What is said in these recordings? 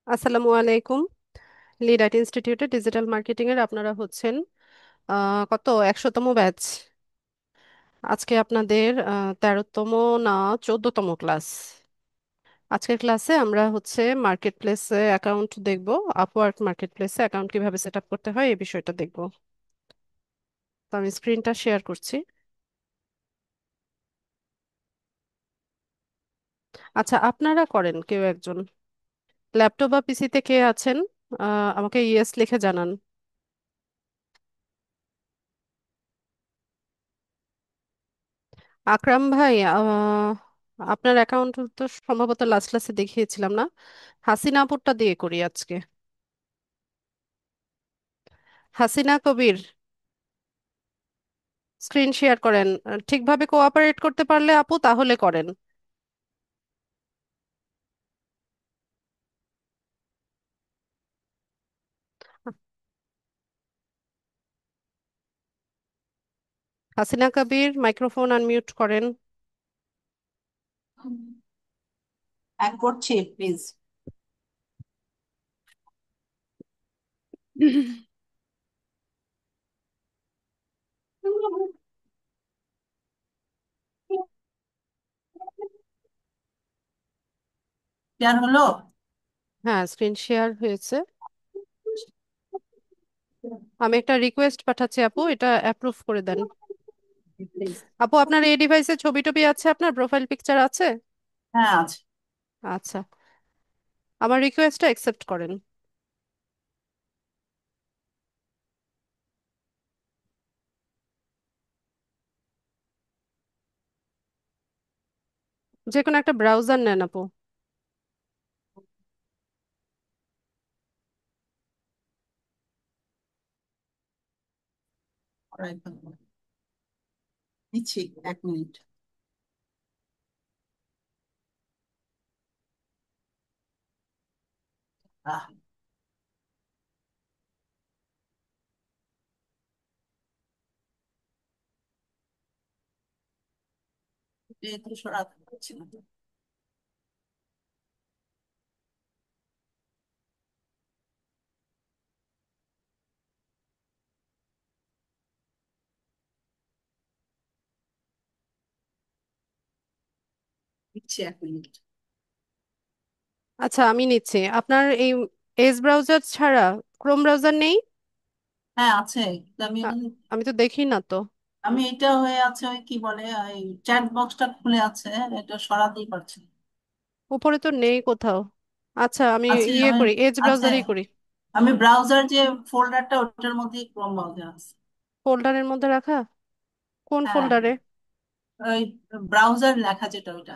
আসসালামু আলাইকুম। Lead IT ইনস্টিটিউটে ডিজিটাল মার্কেটিং এর আপনারা হচ্ছেন কত 100তম ব্যাচ। আজকে আপনাদের 13তম না 14তম ক্লাস। আজকের ক্লাসে আমরা হচ্ছে মার্কেট প্লেসে অ্যাকাউন্ট দেখব। আপওয়ার্ক মার্কেট প্লেসে অ্যাকাউন্ট কিভাবে সেট আপ করতে হয় এই বিষয়টা দেখব। তো আমি স্ক্রিনটা শেয়ার করছি। আচ্ছা, আপনারা করেন কেউ একজন ল্যাপটপ বা পিসিতে কে আছেন? আমাকে ইয়েস লিখে জানান। আকরাম ভাই, আপনার অ্যাকাউন্ট তো সম্ভবত লাস্ট ক্লাসে দেখিয়েছিলাম না? হাসিনা আপুরটা দিয়ে করি আজকে। হাসিনা কবির, স্ক্রিন শেয়ার করেন। ঠিকভাবে কোঅপারেট করতে পারলে আপু তাহলে করেন। হাসিনা কবির, মাইক্রোফোন আনমিউট করেন। হ্যাঁ, করছি প্লিজ। শেয়ার হলো। হ্যাঁ, স্ক্রিন শেয়ার হয়েছে। আমি একটা রিকোয়েস্ট পাঠাচ্ছি আপু, এটা অ্যাপ্রুভ করে দেন। প্লিজ। আপু, আপনার এই ডিভাইসে ছবি টবি আছে? আপনার প্রোফাইল পিকচার আছে? হ্যাঁ, আছে। আচ্ছা, আমার রিকোয়েস্টটা অ্যাকসেপ্ট করেন। যে কোনো একটা ব্রাউজার নেন আপু। Alright, নিচ্ছি 1 মিনিট। আহ যেহেতু সরাতে পারছি না। নিচ্ছি 1 মিনিট। আচ্ছা, আমি নিচ্ছি। আপনার এই এজ ব্রাউজার ছাড়া ক্রোম ব্রাউজার নেই? হ্যাঁ, আছে। কিন্তু আ- আমি তো দেখি না তো। আমি এটা হয়ে আছে, ওই কি বলে, ওই চ্যাট বক্সটা খুলে আছে। এটা সরাতেই পারছি না। উপরে তো নেই কোথাও। আচ্ছা, আমি আছে, ইয়ে আমি করি, এজ আছে। ব্রাউজারই করি। আমি ব্রাউজার যে ফোল্ডারটা, ওটার মধ্যেই ক্রোম ব্রাউজার আছে। ফোল্ডারের মধ্যে রাখা? কোন হ্যাঁ, ফোল্ডারে? ওই ব্রাউজার লেখা যেটা, ওইটা।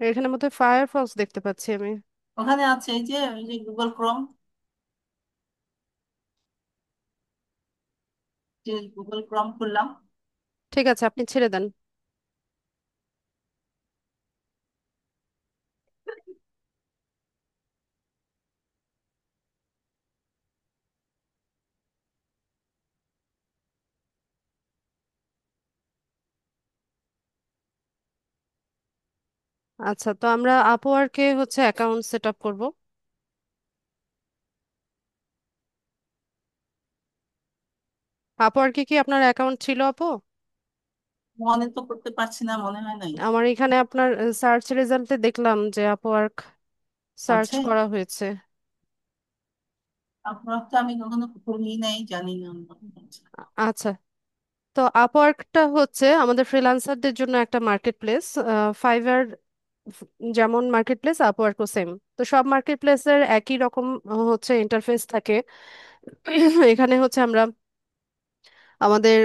এখানের মধ্যে ফায়ারফক্স দেখতে পাচ্ছি আমি। ওখানে আছে, এই যে গুগল ক্রোম, যে গুগল ক্রোম খুললাম। ঠিক আছে, আপনি ছেড়ে দেন। আচ্ছা, তো আমরা আপওয়ার্কে হচ্ছে অ্যাকাউন্ট সেট আপ করবো। আপওয়ার্কে কি আপনার অ্যাকাউন্ট ছিল আপু? মনে তো করতে পারছি না, মনে হয় নাই। আমার এখানে আপনার সার্চ রেজাল্টে দেখলাম যে আপওয়ার্ক সার্চ আছে। করা হয়েছে। আপনার তো আমি কখনো খুলি নাই, জানি না। আচ্ছা, তো আপওয়ার্কটা হচ্ছে আমাদের ফ্রিল্যান্সারদের জন্য একটা মার্কেট প্লেস। ফাইবার যেমন মার্কেট প্লেস, আপওয়ার্কও সেম। তো সব মার্কেট প্লেসের একই রকম হচ্ছে ইন্টারফেস থাকে। এখানে হচ্ছে আমরা আমাদের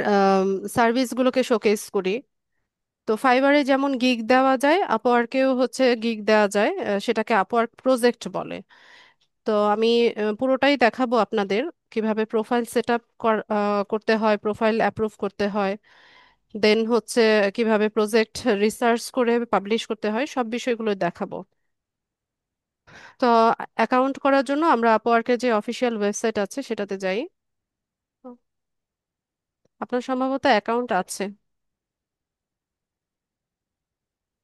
সার্ভিসগুলোকে শোকেস করি। তো ফাইবারে যেমন গিগ দেওয়া যায়, আপওয়ার্কেও হচ্ছে গিগ দেওয়া যায়। সেটাকে আপওয়ার্ক প্রজেক্ট বলে। তো আমি পুরোটাই দেখাবো আপনাদের, কিভাবে প্রোফাইল সেট আপ করতে হয়, প্রোফাইল অ্যাপ্রুভ করতে হয়, দেন হচ্ছে কিভাবে প্রজেক্ট রিসার্চ করে পাবলিশ করতে হয়, সব বিষয়গুলো দেখাবো। তো অ্যাকাউন্ট করার জন্য আমরা আপওয়ার্কের যে অফিসিয়াল ওয়েবসাইট আছে সেটাতে যাই। আপনার সম্ভবত অ্যাকাউন্ট আছে।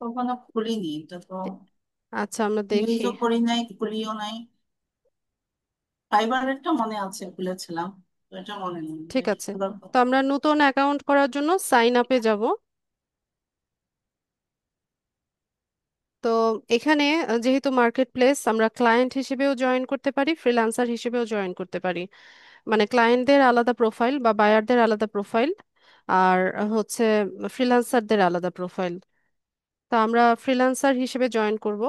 কখনো খুলিনি এটা তো। আচ্ছা, আমরা দেখি। ইউজও করি নাই, খুলিও নাই। ফাইবারেরটা মনে আছে, খুলেছিলাম। তো এটা মনে নেই যে ঠিক এটা আছে, খোলার তো কথা। আমরা নতুন অ্যাকাউন্ট করার জন্য সাইন আপে যাব। তো এখানে যেহেতু মার্কেট প্লেস, আমরা ক্লায়েন্ট হিসেবেও জয়েন করতে পারি, ফ্রিল্যান্সার হিসেবেও জয়েন করতে পারি। মানে ক্লায়েন্টদের আলাদা প্রোফাইল বা বায়ারদের আলাদা প্রোফাইল, আর হচ্ছে ফ্রিল্যান্সারদের আলাদা প্রোফাইল। তা আমরা ফ্রিল্যান্সার হিসেবে জয়েন করব।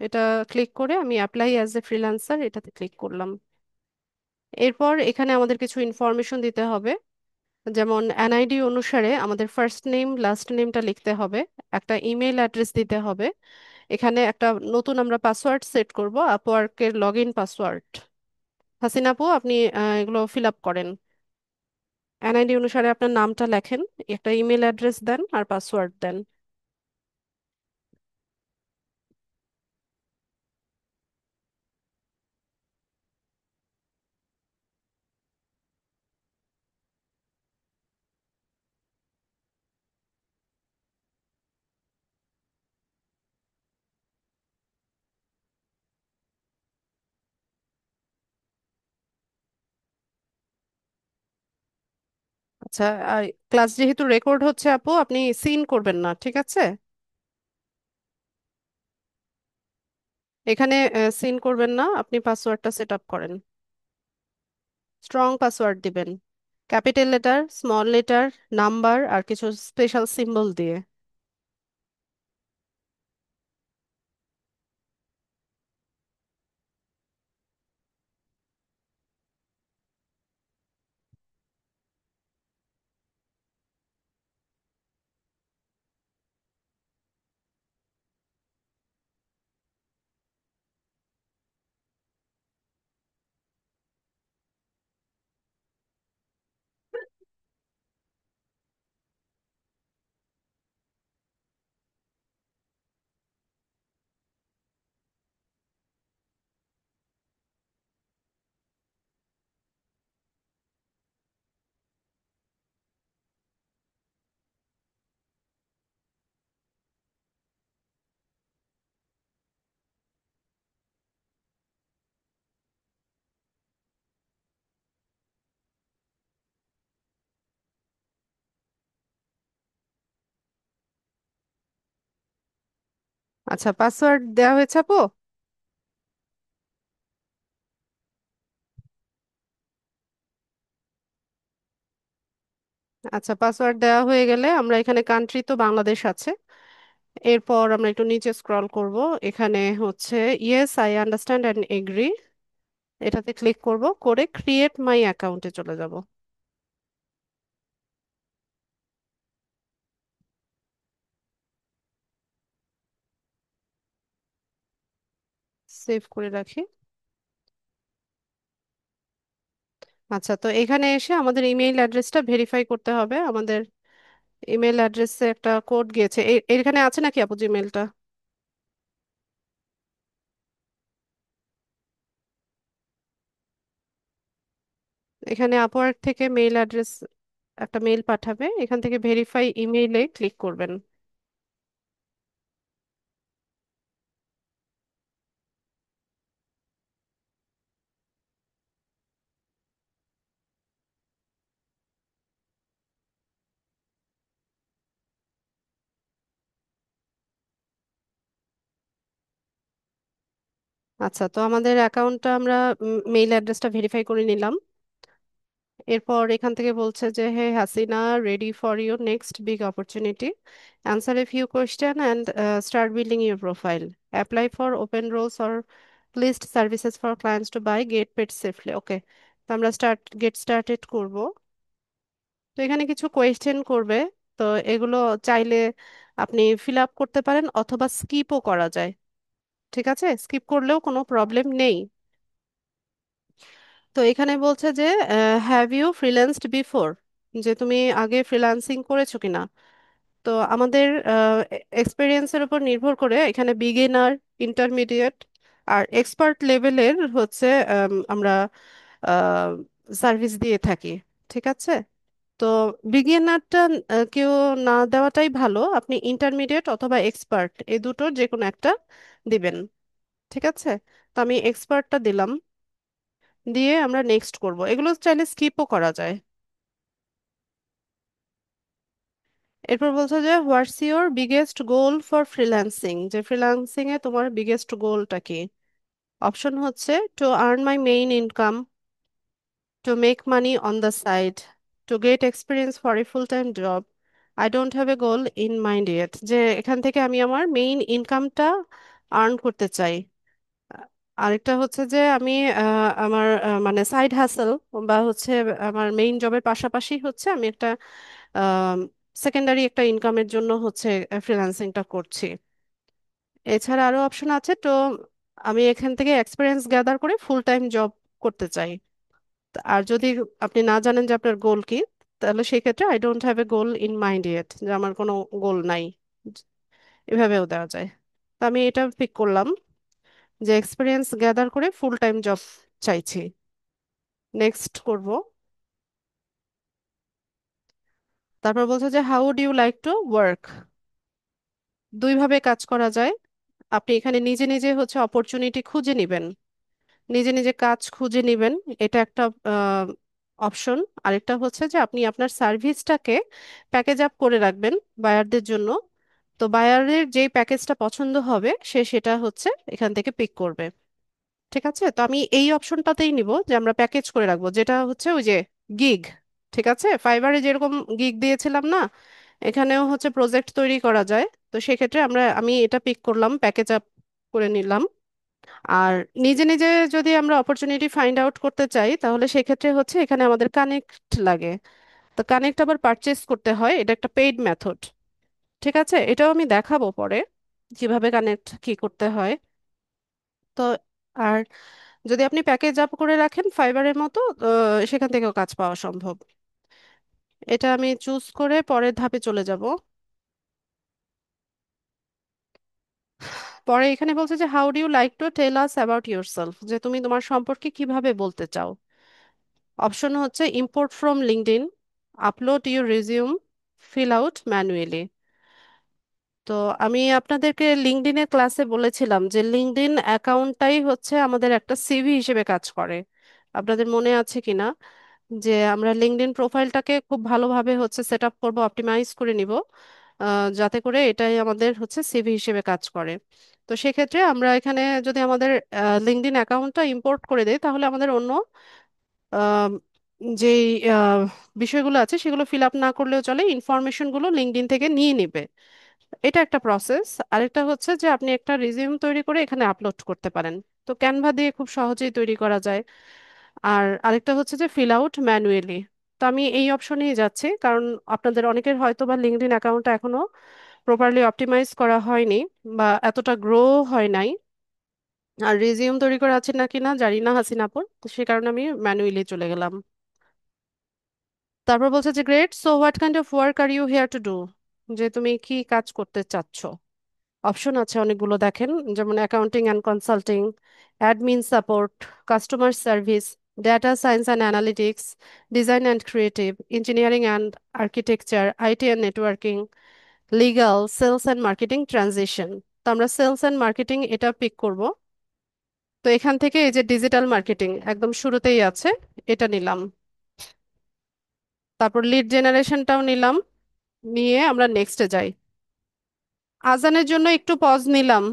এটা ক্লিক করে আমি অ্যাপ্লাই অ্যাজ এ ফ্রিল্যান্সার এটাতে ক্লিক করলাম। এরপর এখানে আমাদের কিছু ইনফরমেশন দিতে হবে, যেমন এনআইডি অনুসারে আমাদের ফার্স্ট নেম লাস্ট নেমটা লিখতে হবে, একটা ইমেল অ্যাড্রেস দিতে হবে। এখানে একটা নতুন আমরা পাসওয়ার্ড সেট করব, আপওয়ার্কের লগ ইন পাসওয়ার্ড। হাসিনা আপু, আপনি এগুলো ফিল আপ করেন। এনআইডি অনুসারে আপনার নামটা লেখেন, একটা ইমেল অ্যাড্রেস দেন আর পাসওয়ার্ড দেন। আচ্ছা, ক্লাস যেহেতু রেকর্ড হচ্ছে আপু, আপনি সিন করবেন না, ঠিক আছে? এখানে সিন করবেন না, আপনি পাসওয়ার্ডটা সেট আপ করেন। স্ট্রং পাসওয়ার্ড দিবেন, capital letter, small letter, number আর কিছু স্পেশাল সিম্বল দিয়ে। আচ্ছা, পাসওয়ার্ড দেওয়া হয়েছে আপু? আচ্ছা, পাসওয়ার্ড দেওয়া হয়ে গেলে আমরা এখানে কান্ট্রি তো বাংলাদেশ আছে। এরপর আমরা একটু নিচে স্ক্রল করব। এখানে হচ্ছে yes I understand and agree, এটাতে ক্লিক করব, করে ক্রিয়েট মাই অ্যাকাউন্টে চলে যাব। সেভ করে রাখি। আচ্ছা, তো এখানে এসে আমাদের ইমেইল অ্যাড্রেসটা ভেরিফাই করতে হবে। আমাদের ইমেল অ্যাড্রেসে একটা কোড গিয়েছে, এখানে আছে নাকি আপু জিমেলটা? এখানে আপওয়ার্ক থেকে মেইল অ্যাড্রেস, একটা মেইল পাঠাবে, এখান থেকে ভেরিফাই ইমেইলে ক্লিক করবেন। আচ্ছা, তো আমাদের অ্যাকাউন্টটা আমরা মেইল অ্যাড্রেসটা ভেরিফাই করে নিলাম। এরপর এখান থেকে বলছে যে, hey Hasina, ready for your next big opportunity, answer a few question and start building your profile, apply for open roles or list services for clients to buy get paid safely. Okay, তো আমরা get started করব। তো এখানে কিছু question করবে, তো এগুলো চাইলে আপনি ফিল আপ করতে পারেন অথবা স্কিপও করা যায়। ঠিক আছে, স্কিপ করলেও কোনো প্রবলেম নেই। তো এখানে বলছে যে, হ্যাভ ইউ ফ্রিল্যান্সড বিফোর, যে তুমি আগে ফ্রিল্যান্সিং করেছো কিনা। তো আমাদের এক্সপিরিয়েন্সের উপর নির্ভর করে এখানে বিগিনার, ইন্টারমিডিয়েট আর এক্সপার্ট লেভেলের হচ্ছে আমরা সার্ভিস দিয়ে থাকি। ঠিক আছে, তো বিগিনারটা কেউ না দেওয়াটাই ভালো, আপনি ইন্টারমিডিয়েট অথবা এক্সপার্ট এই দুটোর যে কোনো একটা দিবেন। ঠিক আছে, তো আমি এক্সপার্টটা দিলাম, দিয়ে আমরা নেক্সট করব। এগুলো চাইলে স্কিপও করা যায়। এরপর বলছে যে what's your biggest goal for freelancing, যে ফ্রিল্যান্সিং এ তোমার বিগেস্ট গোলটা কি। অপশন হচ্ছে to earn my main income, to make money on the side, to get experience for a full time job, I don't have a goal in mind yet, যে এখান থেকে আমি আমার মেইন ইনকামটা আর্ন করতে চাই। আ- আরেকটা হচ্ছে যে আমি আমার মানে সাইড হ্যাসেল বা হচ্ছে আমার মেইন জবের পাশাপাশি হচ্ছে আমি একটা সেকেন্ডারি একটা ইনকামের জন্য হচ্ছে ফ্রিল্যান্সিংটা করছি। এছাড়া আরো অপশন আছে, তো আমি এখান থেকে এক্সপিরিয়েন্স গ্যাদার করে ফুল টাইম জব করতে চাই। আর যদি আপনি না জানেন যে আপনার গোল কি, তাহলে সেই ক্ষেত্রে I don't have a goal in mind yet, যে আমার কোনো গোল নাই, এভাবেও দেওয়া যায়। তো আমি এটা পিক করলাম যে এক্সপিরিয়েন্স গ্যাদার করে ফুল টাইম জব চাইছি। নেক্সট করব। তারপর বলছে যে how do you like to work. দুইভাবে কাজ করা যায়। আপনি এখানে নিজে নিজে হচ্ছে অপরচুনিটি খুঁজে নিবেন, নিজে নিজে কাজ খুঁজে নিবেন, এটা একটা অপশন। আরেকটা হচ্ছে যে আপনি আপনার সার্ভিসটাকে প্যাকেজ আপ করে রাখবেন বায়ারদের জন্য। তো বায়ারের যেই প্যাকেজটা পছন্দ হবে সে সেটা হচ্ছে এখান থেকে পিক করবে। ঠিক আছে, তো আমি এই অপশনটাতেই নিব যে আমরা প্যাকেজ করে রাখবো, যেটা হচ্ছে ওই যে গিগ। ঠিক আছে, ফাইবারে যেরকম গিগ দিয়েছিলাম না, এখানেও হচ্ছে প্রজেক্ট তৈরি করা যায়। তো সেক্ষেত্রে আমি এটা পিক করলাম, প্যাকেজ আপ করে নিলাম। আর নিজে নিজে যদি আমরা অপরচুনিটি ফাইন্ড আউট করতে চাই, তাহলে সেক্ষেত্রে হচ্ছে এখানে আমাদের কানেক্ট লাগে। তো কানেক্ট আবার পারচেস করতে হয়, এটা একটা পেইড মেথড। ঠিক আছে, এটাও আমি দেখাবো পরে কিভাবে কানেক্ট কি করতে হয়। তো আর যদি আপনি প্যাকেজ আপ করে রাখেন ফাইবারের মতো, সেখান থেকেও কাজ পাওয়া সম্ভব। এটা আমি চুজ করে পরের ধাপে চলে যাব। পরে এখানে বলছে যে how do you like to tell us about yourself, যে তুমি তোমার সম্পর্কে কিভাবে বলতে চাও। অপশন হচ্ছে import from LinkedIn, upload your resume, fill out manually. তো আমি আপনাদেরকে লিঙ্কডইনের ক্লাসে বলেছিলাম যে লিঙ্কডইন অ্যাকাউন্টটাই হচ্ছে আমাদের একটা সিভি হিসেবে কাজ করে। আপনাদের মনে আছে কিনা, যে আমরা লিঙ্কডইন প্রোফাইলটাকে খুব ভালোভাবে হচ্ছে সেট আপ করবো, অপটিমাইজ করে নিব, যাতে করে এটাই আমাদের হচ্ছে সিভি হিসেবে কাজ করে। তো সেক্ষেত্রে আমরা এখানে যদি আমাদের লিঙ্কডইন অ্যাকাউন্টটা ইম্পোর্ট করে দেই, তাহলে আমাদের অন্য আম, যেই বিষয়গুলো আছে সেগুলো ফিল আপ না করলেও চলে, ইনফরমেশনগুলো লিঙ্কডইন থেকে নিয়ে নিবে। এটা একটা প্রসেস। আরেকটা হচ্ছে যে আপনি একটা রিজিউম তৈরি করে এখানে আপলোড করতে পারেন। তো ক্যানভা দিয়ে খুব সহজেই তৈরি করা যায়। আর আরেকটা হচ্ছে যে ফিল আউট ম্যানুয়ালি। তো আমি এই অপশনেই যাচ্ছি, কারণ আপনাদের অনেকের হয়তো বা লিঙ্কডইন অ্যাকাউন্টটা এখনো প্রপারলি অপটিমাইজ করা হয়নি বা এতটা গ্রো হয় নাই। আর রিজিউম তৈরি করা আছে নাকি না জানি না হাসিনাপুর, তো সে কারণে আমি ম্যানুয়ালি চলে গেলাম। তারপর বলছে যে great, so what kind of work are you here to do, যে তুমি কি কাজ করতে চাচ্ছ। অপশন আছে অনেকগুলো, দেখেন, যেমন accounting and consulting, admin support, customer service, data science and analytics, design and creative, engineering and architecture, IT and networking, legal, sales and marketing, transition. তো আমরা সেলস অ্যান্ড মার্কেটিং এটা পিক করব। তো এখান থেকে এই যে ডিজিটাল মার্কেটিং একদম শুরুতেই আছে, এটা নিলাম। তারপর লিড জেনারেশনটাও নিলাম, নিয়ে আমরা নেক্সটে যাই। আজানের জন্য একটু পজ নিলাম।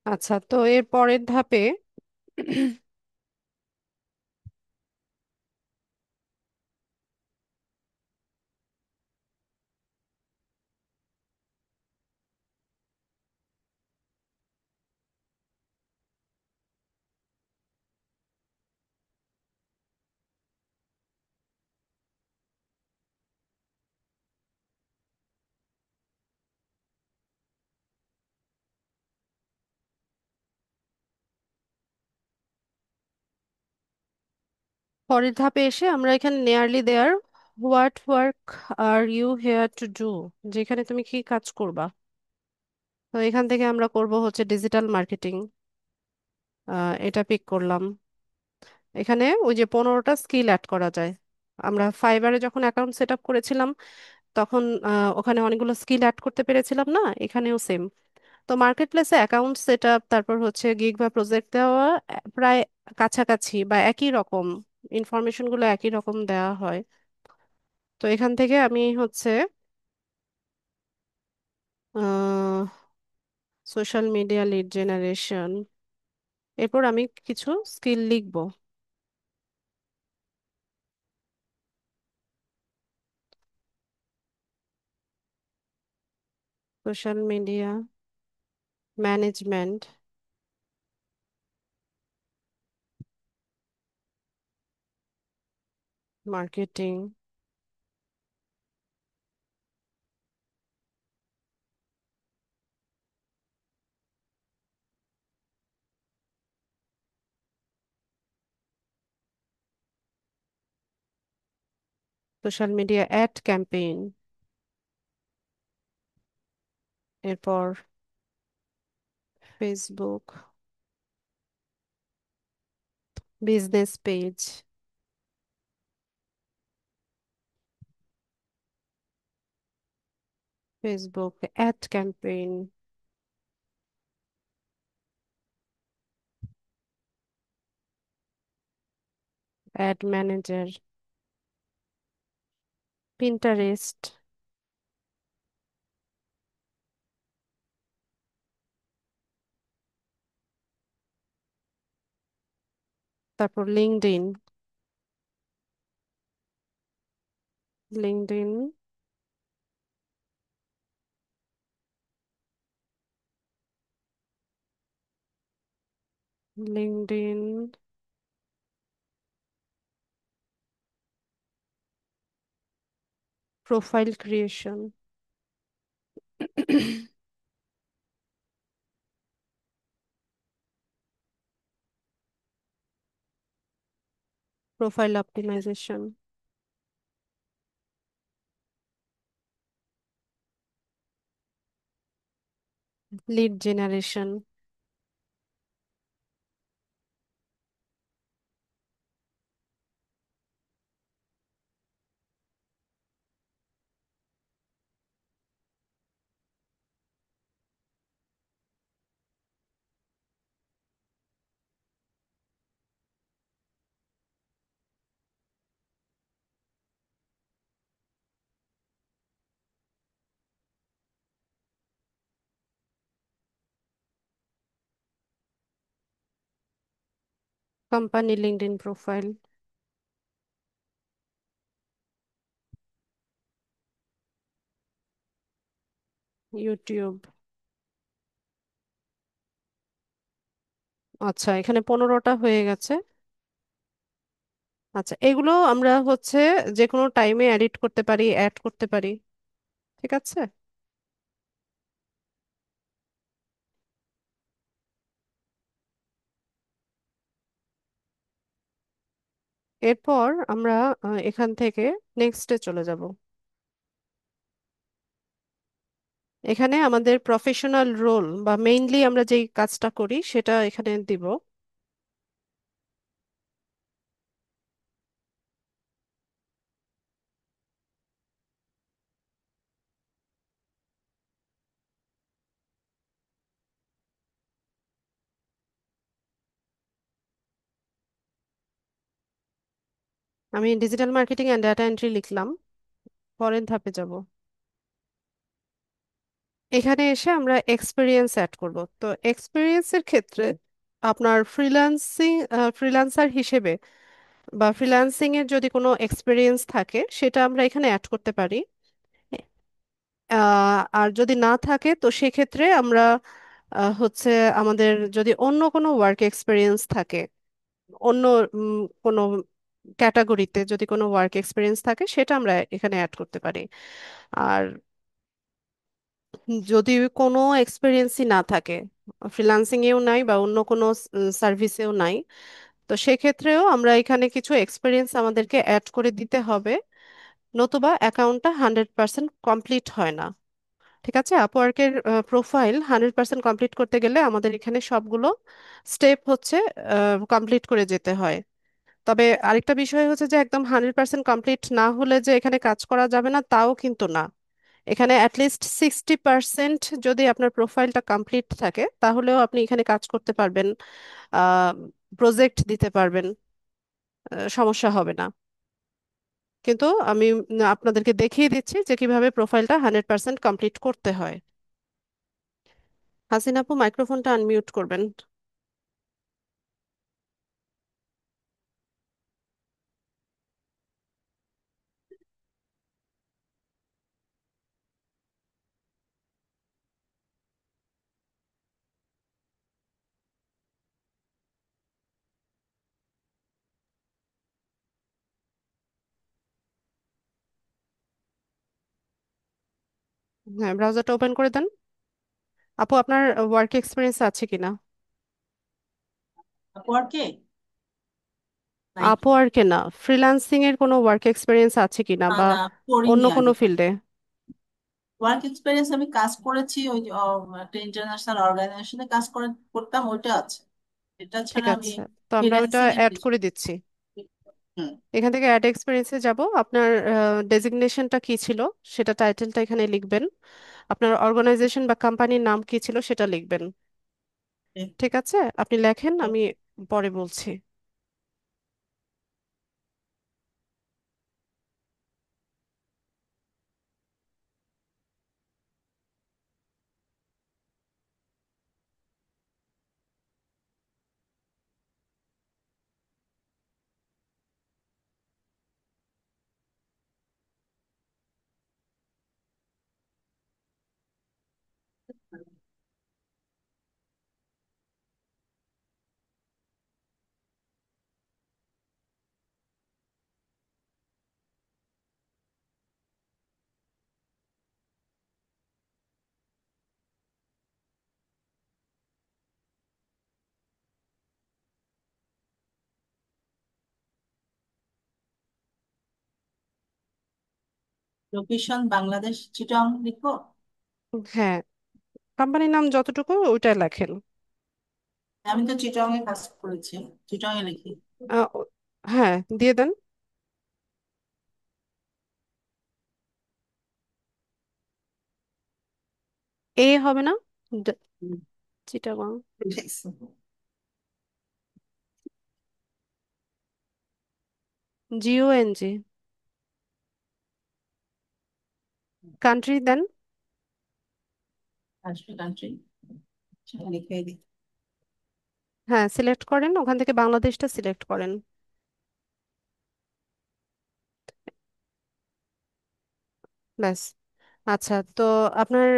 আচ্ছা, তো এর পরের ধাপে পরের ধাপে এসে আমরা এখানে nearly there what work are you here to do, যেখানে তুমি কি কাজ করবা। তো এখান থেকে আমরা করব হচ্ছে ডিজিটাল মার্কেটিং, এটা পিক করলাম। এখানে ওই যে 15টা স্কিল অ্যাড করা যায়। আমরা ফাইবারে যখন অ্যাকাউন্ট সেট আপ করেছিলাম তখন ওখানে অনেকগুলো স্কিল অ্যাড করতে পেরেছিলাম না, এখানেও সেম। তো মার্কেট প্লেসে অ্যাকাউন্ট সেট আপ, তারপর হচ্ছে গিগ বা প্রজেক্ট দেওয়া প্রায় কাছাকাছি বা একই রকম, ইনফরমেশনগুলো একই রকম দেওয়া হয়। তো এখান থেকে আমি হচ্ছে সোশ্যাল মিডিয়া লিড জেনারেশন, এরপর আমি কিছু স্কিল লিখব। Social media management, marketing, social media ad campaign, এরপর Facebook business page, Facebook ad campaign, ad manager, Pinterest, তারপর LinkedIn, LinkedIn, LinkedIn profile creation, profile optimisation, lead generation. Company LinkedIn profile, YouTube. আচ্ছা, এখানে 15টা হয়ে গেছে। আচ্ছা, এগুলো আমরা হচ্ছে যে কোনো টাইমে এডিট করতে পারি, অ্যাড করতে পারি। ঠিক আছে। এরপর আমরা এখান থেকে নেক্সটে চলে যাব। এখানে আমাদের প্রফেশনাল রোল বা মেইনলি আমরা যেই কাজটা করি সেটা এখানে দিব। আমি digital marketing and data entry লিখলাম। পরের ধাপে যাব। এখানে এসে আমরা এক্সপিরিয়েন্স অ্যাড করব। তো এক্সপিরিয়েন্সের ক্ষেত্রে আপনার ফ্রিল্যান্সার হিসেবে বা ফ্রিল্যান্সিং এর যদি কোনো এক্সপিরিয়েন্স থাকে সেটা আমরা এখানে অ্যাড করতে পারি। আর যদি না থাকে তো সেক্ষেত্রে আমরা হচ্ছে আমাদের যদি অন্য কোনো ওয়ার্ক এক্সপিরিয়েন্স থাকে, অন্য কোনো ক্যাটাগরিতে যদি কোনো ওয়ার্ক এক্সপিরিয়েন্স থাকে সেটা আমরা এখানে অ্যাড করতে পারি। আর যদি কোনো এক্সপিরিয়েন্সই না থাকে, ফ্রিল্যান্সিং এও নাই বা অন্য কোনো সার্ভিসেও নাই, তো সেক্ষেত্রেও আমরা এখানে কিছু এক্সপিরিয়েন্স আমাদেরকে অ্যাড করে দিতে হবে, নতুবা অ্যাকাউন্টটা 100% কমপ্লিট হয় না। ঠিক আছে, আপওয়ার্কের প্রোফাইল 100% কমপ্লিট করতে গেলে আমাদের এখানে সবগুলো স্টেপ হচ্ছে কমপ্লিট করে যেতে হয়। তবে আরেকটা বিষয় হচ্ছে যে একদম 100% কমপ্লিট না হলে যে এখানে কাজ করা যাবে না তাও কিন্তু না। এখানে অ্যাটলিস্ট 60% যদি আপনার প্রোফাইলটা কমপ্লিট থাকে তাহলেও আপনি এখানে কাজ করতে পারবেন, প্রজেক্ট দিতে পারবেন, সমস্যা হবে না। কিন্তু আমি আপনাদেরকে দেখিয়ে দিচ্ছি যে কিভাবে প্রোফাইলটা 100% কমপ্লিট করতে হয়। হাসিন আপু, মাইক্রোফোনটা আনমিউট করবেন। হ্যাঁ, ব্রাউজারটা ওপেন করে দেন। আপু, আপনার ওয়ার্ক এক্সপিরিয়েন্স আছে কিনা? আপওয়ার্কে নাই তো। আপওয়ার্কে না, ফ্রিল্যান্সিং এর কোনো ওয়ার্ক এক্সপিরিয়েন্স আছে কিনা, না বা না, অন্য করিনি কোনো আগে ফিল্ডে? কখনো। ওয়ার্ক এক্সপিরিয়েন্স আমি কাজ করেছি ওই যে, একটা ইন্টারন্যাশনাল অর্গানাইজেশনে কাজ করতাম, ওইটা আছে। এটা ঠিক ছাড়া আমি আছে, তো আমরা ওইটা ফ্রিল্যান্সিং এর অ্যাড কিছু। করে দিচ্ছি। হুম। এখান থেকে অ্যাড এক্সপিরিয়েন্সে যাব। আপনার ডেজিগনেশনটা কি ছিল সেটা, টাইটেলটা এখানে লিখবেন। আপনার অর্গানাইজেশন বা কোম্পানির নাম কি ছিল সেটা লিখবেন। ঠিক আছে, আপনি লেখেন, আমি পরে বলছি। লোকেশন বাংলাদেশ, চিটং লিখো। হ্যাঁ, কোম্পানির নাম যতটুকু ওইটা লেখেন। আমি তো চিটং এ কাজ করেছি, চিটং এ লিখি। আহ, ও- হ্যাঁ, দিয়ে দেন। এ হবে না? হুম, চিটাগং। লিখছি। GONG। কান্ট্রি দেন। আসবে কান্ট্রি, সেটা লিখে দিই। হ্যাঁ, সিলেক্ট করেন, ওখান থেকে বাংলাদেশটা সিলেক্ট করেন। ব্যাস। আচ্ছা, তো আপনার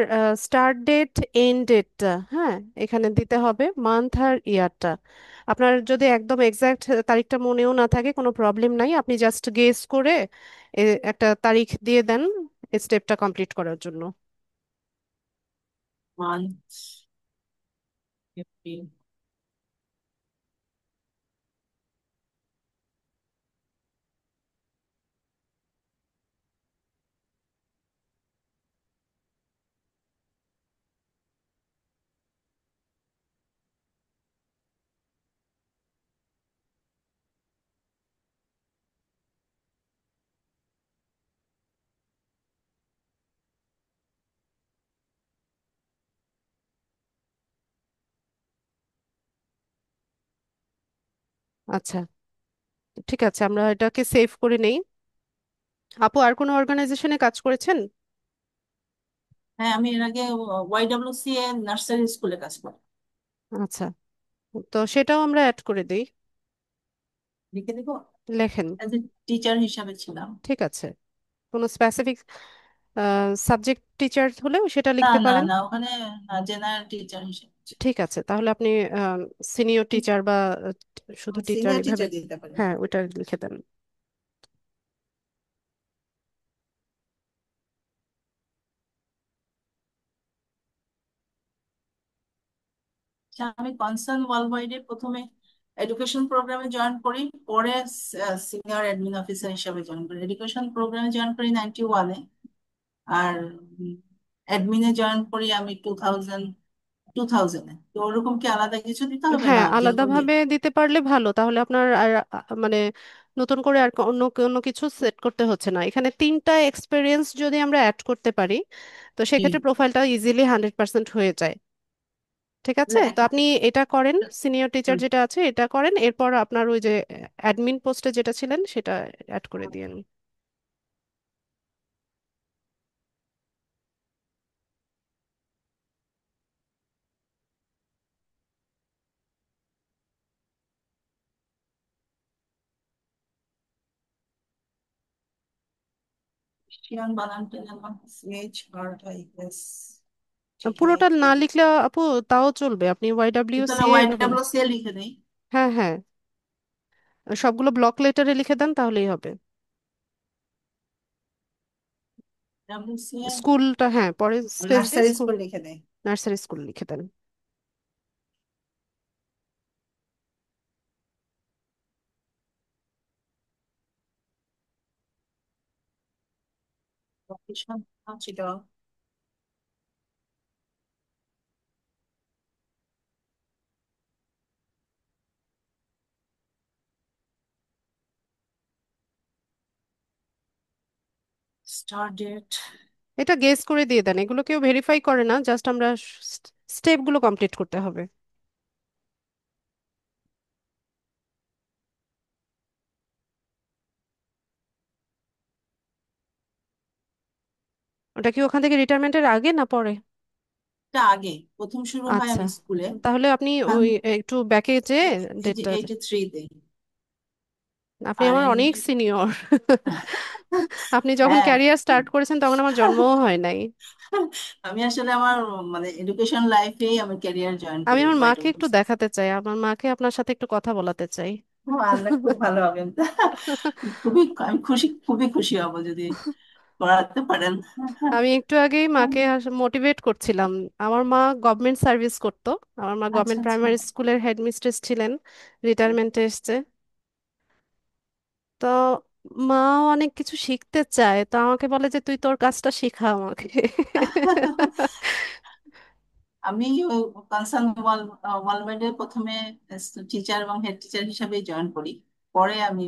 স্টার্ট ডেট, এন্ড ডেটটা, হ্যাঁ, এখানে দিতে হবে, মান্থ আর ইয়ারটা। আপনার যদি একদম এক্সাক্ট তারিখটা মনেও না থাকে কোনো প্রবলেম নাই, আপনি জাস্ট গেস করে একটা তারিখ দিয়ে দেন স্টেপটা কমপ্লিট করার জন্য। Month April. আচ্ছা, ঠিক আছে, আমরা এটাকে সেভ করে নেই। আপু, আর কোনো অর্গানাইজেশনে কাজ করেছেন? হ্যাঁ, আমি এর আগে ওয়াইডব্লিউসি এ নার্সারি স্কুলে কাজ করি। আচ্ছা, তো সেটাও আমরা অ্যাড করে দিই। লিখে দেবো। লেখেন। অ্যাজ এ টিচার হিসাবে ছিলাম। ঠিক আছে, কোনো স্পেসিফিক সাবজেক্ট টিচার হলেও সেটা না লিখতে না পারেন। না, ওখানে জেনারেল টিচার হিসেবে ছিলাম। ঠিক আছে, তাহলে আপনি সিনিয়র টিচার বা শুধু টিচার সিনিয়র এভাবে, টিচার দিতে পারি। হ্যাঁ ওইটা লিখে দেন। আচ্ছা, আমি কনসার্ন ওয়ার্ল্ড ওয়াইডে প্রথমে এডুকেশন প্রোগ্রামে জয়েন করি, পরে সিনিয়র অ্যাডমিন অফিসার হিসাবে জয়েন করি। এডুকেশন প্রোগ্রামে জয়েন করি 91-এ, আর অ্যাডমিনে জয়েন করি আমি 2000-এ। তো ওরকম কি আলাদা কিছু দিতে হবে না হ্যাঁ, যেরকম দিই? আলাদাভাবে দিতে পারলে ভালো, তাহলে আপনার আর মানে নতুন করে আর অন্য কোনো কিছু সেট করতে হচ্ছে না। এখানে তিনটা এক্সপিরিয়েন্স যদি আমরা অ্যাড করতে পারি, তো জি। সেক্ষেত্রে প্রোফাইলটা ইজিলি 100% হয়ে যায়। ঠিক আছে, তো লেখা। আপনি এটা করেন, সিনিয়র টিচার যেটা আছে এটা করেন, এরপর আপনার ওই যে অ্যাডমিন পোস্টে যেটা ছিলেন সেটা অ্যাড করে দিয়েন। শিয়ান বানানটা যেমন CHRIS ঠিক পুরোটা রেখে। না লিখলে আপু তাও চলবে, আপনি তাহলে ওয়াইডব্লিউসি এভাবে ওয়াইডব্লিউসি লিখে দিই। হ্যাঁ হ্যাঁ, সবগুলো ব্লক লেটারে লিখে দেন তাহলেই হবে। ডাব্লিউসি স্কুলটা হ্যাঁ পরে স্পেস দিয়ে নার্সারি স্কুল, স্কুল লিখে দেয়। নার্সারি স্কুল লিখে দেন। লোকেশন চিটাগং। Star date. এটা গেস করে দিয়ে দেন, এগুলো কেউ ভেরিফাই করে না, জাস্ট আমরা স্টেপগুলো কমপ্লিট করতে হবে। ওটা কি ওখান থেকে রিটায়ারমেন্টের আগে না পরে? এটা আগে, প্রথম শুরু হয় আচ্ছা, আমি স্কুলে। তাহলে আপনি হ্যাঁ, ওই একটু ব্যাকে যে এই যে ডেটটা, 83-তে। আপনি আর আমার এই অনেক সিনিয়র। আপনি যখন হ্যাঁ, ক্যারিয়ার স্টার্ট করেছেন তখন আমার জন্মও হয় নাই। আমি আসলে আমার মানে এডুকেশন লাইফেই আমি ক্যারিয়ার জয়েন আমি করি আমার মাকে একটু ওয়াইডব্লিউসি। দেখাতে চাই, আমার মাকে আপনার সাথে একটু কথা বলাতে চাই। আল্লাহ, খুব ভালো হবে। আমি খুশি, খুবই খুশি হব যদি করাতে পারেন। আমি একটু আগেই মাকে মোটিভেট করছিলাম। আমার মা গভর্নমেন্ট সার্ভিস করতো, আমার মা আচ্ছা গভর্নমেন্ট আচ্ছা। প্রাইমারি স্কুলের হেডমিস্ট্রেস ছিলেন, রিটায়ারমেন্টে এসছে। তো মা অনেক কিছু শিখতে চায়, তো আমাকে বলে যে তুই তোর কাজটা শিখা আমাকে। আমি কনসার্ন ওয়ার্ল্ড প্রথমে টিচার এবং হেড টিচার হিসাবে জয়েন করি, পরে আমি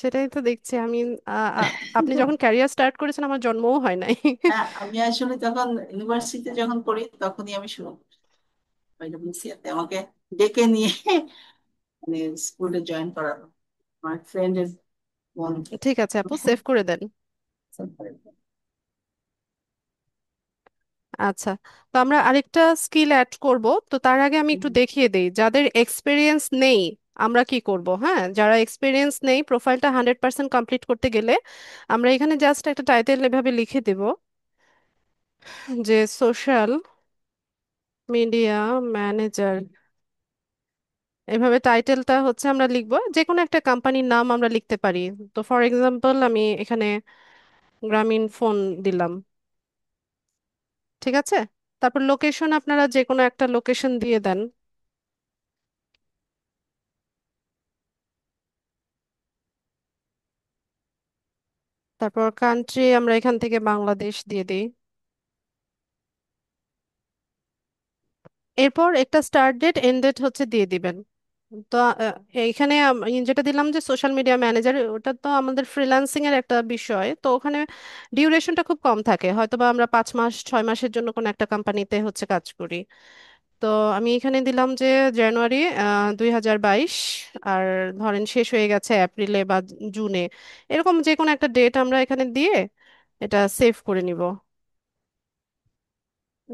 সেটাই তো দেখছি আমি। আ, আ, আপনি যখন ক্যারিয়ার স্টার্ট করেছেন আমার জন্মও হয় নাই। হ্যাঁ, আমি আসলে যখন ইউনিভার্সিটিতে যখন পড়ি তখনই আমি শুরু YWCA তে আমাকে ডেকে নিয়ে মানে স্কুলে জয়েন করানো আমার ফ্রেন্ডের বোন। ঠিক আছে আপু, সেভ করে দেন। আচ্ছা, তো আমরা আরেকটা স্কিল অ্যাড করব, তো তার আগে আমি একটু দেখিয়ে দেই যাদের এক্সপিরিয়েন্স নেই আমরা কি করব। হ্যাঁ, যারা এক্সপিরিয়েন্স নেই প্রোফাইলটা 100% কমপ্লিট করতে গেলে আমরা এখানে জাস্ট একটা টাইটেল এভাবে লিখে দেব যে সোশ্যাল মিডিয়া ম্যানেজার। এভাবে টাইটেলটা হচ্ছে আমরা লিখবো, যে কোনো একটা কোম্পানির নাম আমরা লিখতে পারি। তো ফর এক্সাম্পল আমি এখানে গ্রামীণ ফোন দিলাম। ঠিক আছে, তারপর লোকেশন আপনারা যে কোনো একটা লোকেশন দিয়ে দেন। তারপর কান্ট্রি আমরা এখান থেকে বাংলাদেশ দিয়ে দিই। এরপর একটা স্টার্ট ডেট এন্ড ডেট হচ্ছে দিয়ে দিবেন। তো এইখানে আমি যেটা দিলাম যে সোশ্যাল মিডিয়া ম্যানেজার, ওটা তো আমাদের ফ্রিল্যান্সিং এর একটা বিষয়, তো ওখানে ডিউরেশনটা খুব কম থাকে, হয়তো বা আমরা 5 মাস 6 মাসের জন্য কোনো একটা কোম্পানিতে হচ্ছে কাজ করি। তো আমি এখানে দিলাম যে জানুয়ারি 2022, আর ধরেন শেষ হয়ে গেছে এপ্রিলে বা জুনে, এরকম যে কোনো একটা ডেট আমরা এখানে দিয়ে এটা সেভ করে নিব।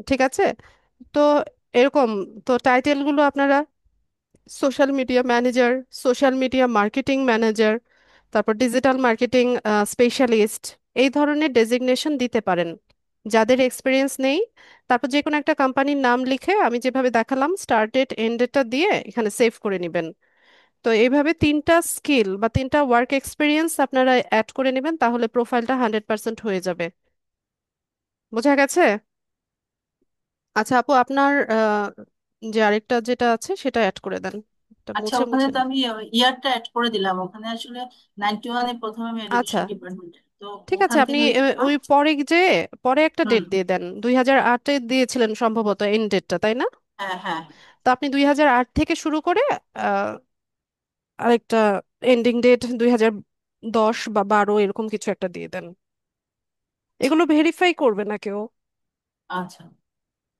ঠিক আছে। তো এরকম, তো টাইটেলগুলো আপনারা social media manager, social media marketing manager, তারপর ডিজিটাল মার্কেটিং স্পেশালিস্ট, এই ধরনের ডেজিগনেশন দিতে পারেন যাদের এক্সপিরিয়েন্স নেই। তারপর যে কোনো একটা কোম্পানির নাম লিখে আমি যেভাবে দেখালাম স্টার্ট ডেট এন্ড ডেটটা দিয়ে এখানে সেভ করে নেবেন। তো এইভাবে তিনটা স্কিল বা তিনটা ওয়ার্ক এক্সপিরিয়েন্স আপনারা অ্যাড করে নেবেন, তাহলে প্রোফাইলটা 100% হয়ে যাবে। বোঝা গেছে? আচ্ছা আপু, আপনার যে আরেকটা যেটা আছে সেটা অ্যাড করে দেন, এটা আচ্ছা, মুছে ওখানে মুছে তো নিন। আমি ইয়ারটা অ্যাড করে দিলাম। ওখানে আসলে 91-এ প্রথমে আমি আচ্ছা এডুকেশন ডিপার্টমেন্টে, তো ঠিক আছে, ওখান আপনি থেকে ওই ওই পরে যে পরে একটা হুম। ডেট দিয়ে দেন, 2008-এ দিয়েছিলেন সম্ভবত এন্ড ডেটটা, তাই না? হ্যাঁ, হ্যাঁ। তো আপনি 2008 থেকে শুরু করে আহ, আরেকটা এন্ডিং ডেট 2010 বা 12 এরকম কিছু একটা দিয়ে দেন। এগুলো ভেরিফাই করবে না কেউ। আচ্ছা,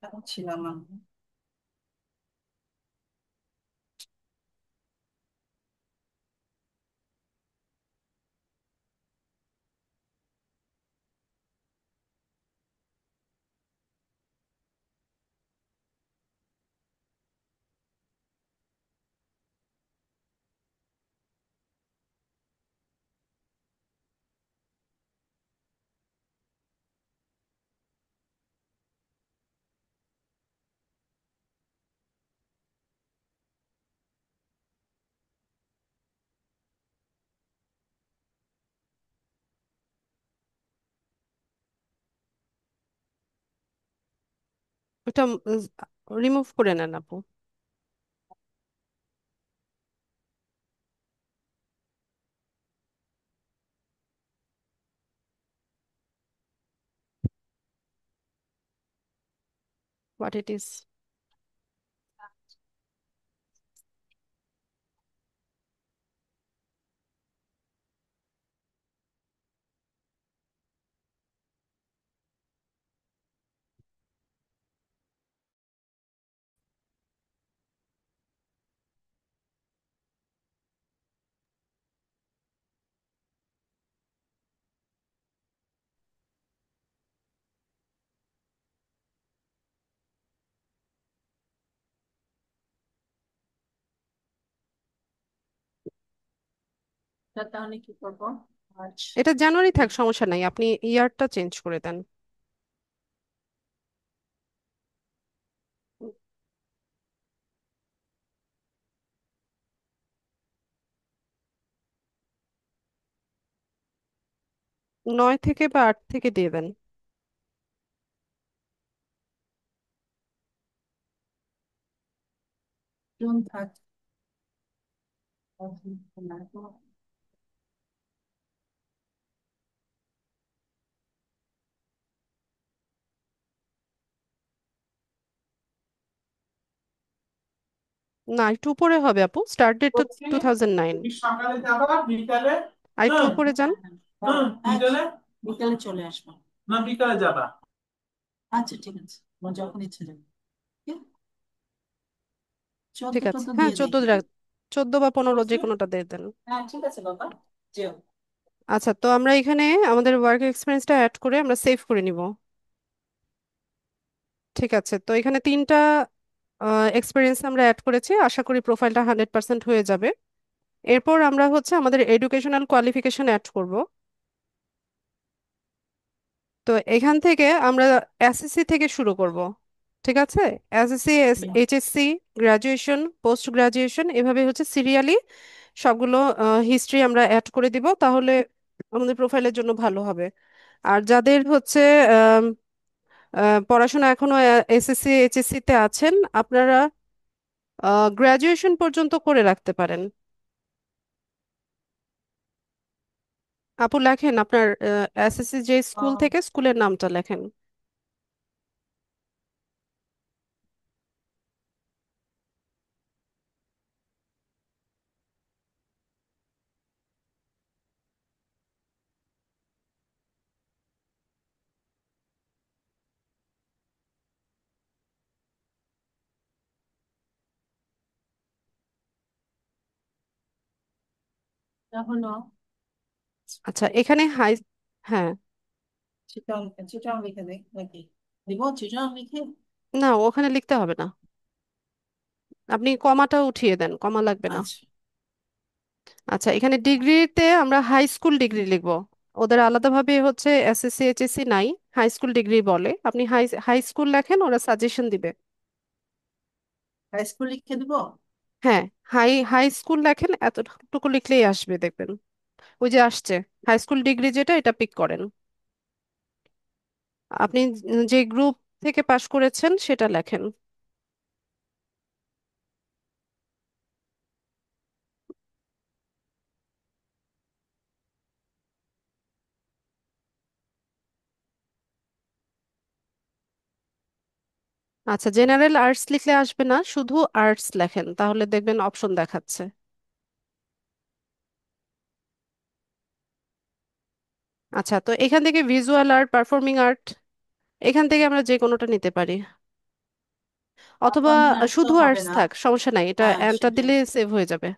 এখন ছিলাম আমি। ওটা রিমুভ করে নেন আপু। What it is. তা তাহলে কি করবো? মার্চ। এটা জানুয়ারি থাক, সমস্যা নাই, আপনি ইয়ারটা চেঞ্জ করে দেন। 9 থেকে বা 8 থেকে দিয়ে দেন। জুন 30। না, একটু উপরে হবে আপু, স্টার্ট ডেট তো হচ্ছে 2009। তুমি সকালে যাবা বিকালে? আর একটু হুম। উপরে যান। হ্যাঁ, হ্যাঁ। বিকালে? বিকালে চলে আসবো। না, বিকালে যাবা? আচ্ছা, ঠিক আছে, তোমার যখন ইচ্ছে যাবে। চোদ্দ ঠিক আছে, টোদ্দ হ্যাঁ দিয়ে দেয়, 14, হ্যাঁ। 14 বা 15 যে বুঝলি? কোনোটা দিয়ে দেন। হ্যাঁ, ঠিক আছে বাবা, যেও। আচ্ছা, তো আমরা এখানে আমাদের ওয়ার্ক এক্সপিরিয়েন্সটা অ্যাড করে আমরা সেভ করে নিব। ঠিক আছে, তো এখানে তিনটা এক্সপিরিয়েন্স আমরা অ্যাড করেছি, আশা করি প্রোফাইলটা 100% হয়ে যাবে। এরপর আমরা হচ্ছে আমাদের এডুকেশনাল কোয়ালিফিকেশন অ্যাড করব। তো এখান থেকে আমরা এসএসসি থেকে শুরু করব। ঠিক আছে, SSC, HSC, graduation, post graduation, এভাবে হচ্ছে সিরিয়ালি সবগুলো হিস্ট্রি আমরা অ্যাড করে দিব, তাহলে আমাদের প্রোফাইলের জন্য ভালো হবে। আর যাদের হচ্ছে আম, পড়াশোনা এখনো এসএসসি এইচএসসি তে আছেন, আপনারা গ্রাজুয়েশন পর্যন্ত করে রাখতে পারেন। আপু লেখেন আপনার এসএসসি যে স্কুল আহ, থেকে, স্কুলের নামটা লেখেন। এটা হলো আচ্ছা এখানে হাই, হ্যাঁ চিটং। চিটং লিখে দেয় নাকি? দিব চিটং লিখে? না, ওখানে লিখতে হবে না, আপনি কমাটা উঠিয়ে দেন, কমা লাগবে না। আচ্ছা। আচ্ছা, এখানে ডিগ্রিতে আমরা হাই স্কুল ডিগ্রি লিখব। ওদের আলাদাভাবে হচ্ছে এসএসসি এইচএসসি নাই, হাই স্কুল ডিগ্রি বলে। আপনি হাই হাই স্কুল লেখেন, ওরা সাজেশন দিবে। হাই স্কুল লিখে দিব? হ্যাঁ, হাই হাই স্কুল লেখেন, এতটুকু লিখলেই আসবে দেখবেন। ওই যে আসছে, হাই স্কুল ডিগ্রি যেটা, এটা পিক করেন। আপনি যে গ্রুপ থেকে পাশ করেছেন সেটা লেখেন। আচ্ছা, জেনারেল আর্টস লিখলে আসবে না, শুধু আর্টস লেখেন, তাহলে দেখবেন অপশন দেখাচ্ছে। আচ্ছা, তো এখান থেকে ভিজুয়াল আর্ট, পারফর্মিং আর্ট, এখান থেকে আমরা যে কোনোটা নিতে পারি। অথবা পারফর্মিং আর্টস তো শুধু হবে আর্টস না। থাক, সমস্যা নাই, এটা হ্যাঁ অ্যান্সার সেটাই। দিলে সেভ হয়ে যাবে।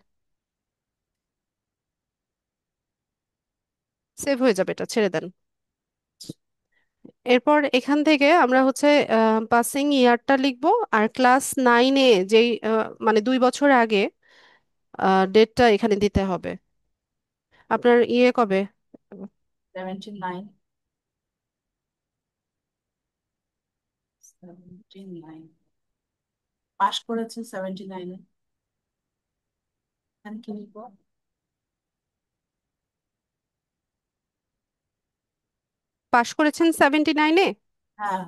সেভ হয়ে যাবে, এটা ছেড়ে দেন। এরপর এখান থেকে আমরা হচ্ছে পাসিং ইয়ারটা লিখবো, আর ক্লাস 9-এ যেই মানে 2 বছর আগে ডেটটা এখানে দিতে হবে। আপনার ইয়ে কবে? 79। 79 পাশ করেছে 79-এ। এখানে কি লিখবো? পাশ করেছেন 79-এ? হ্যাঁ।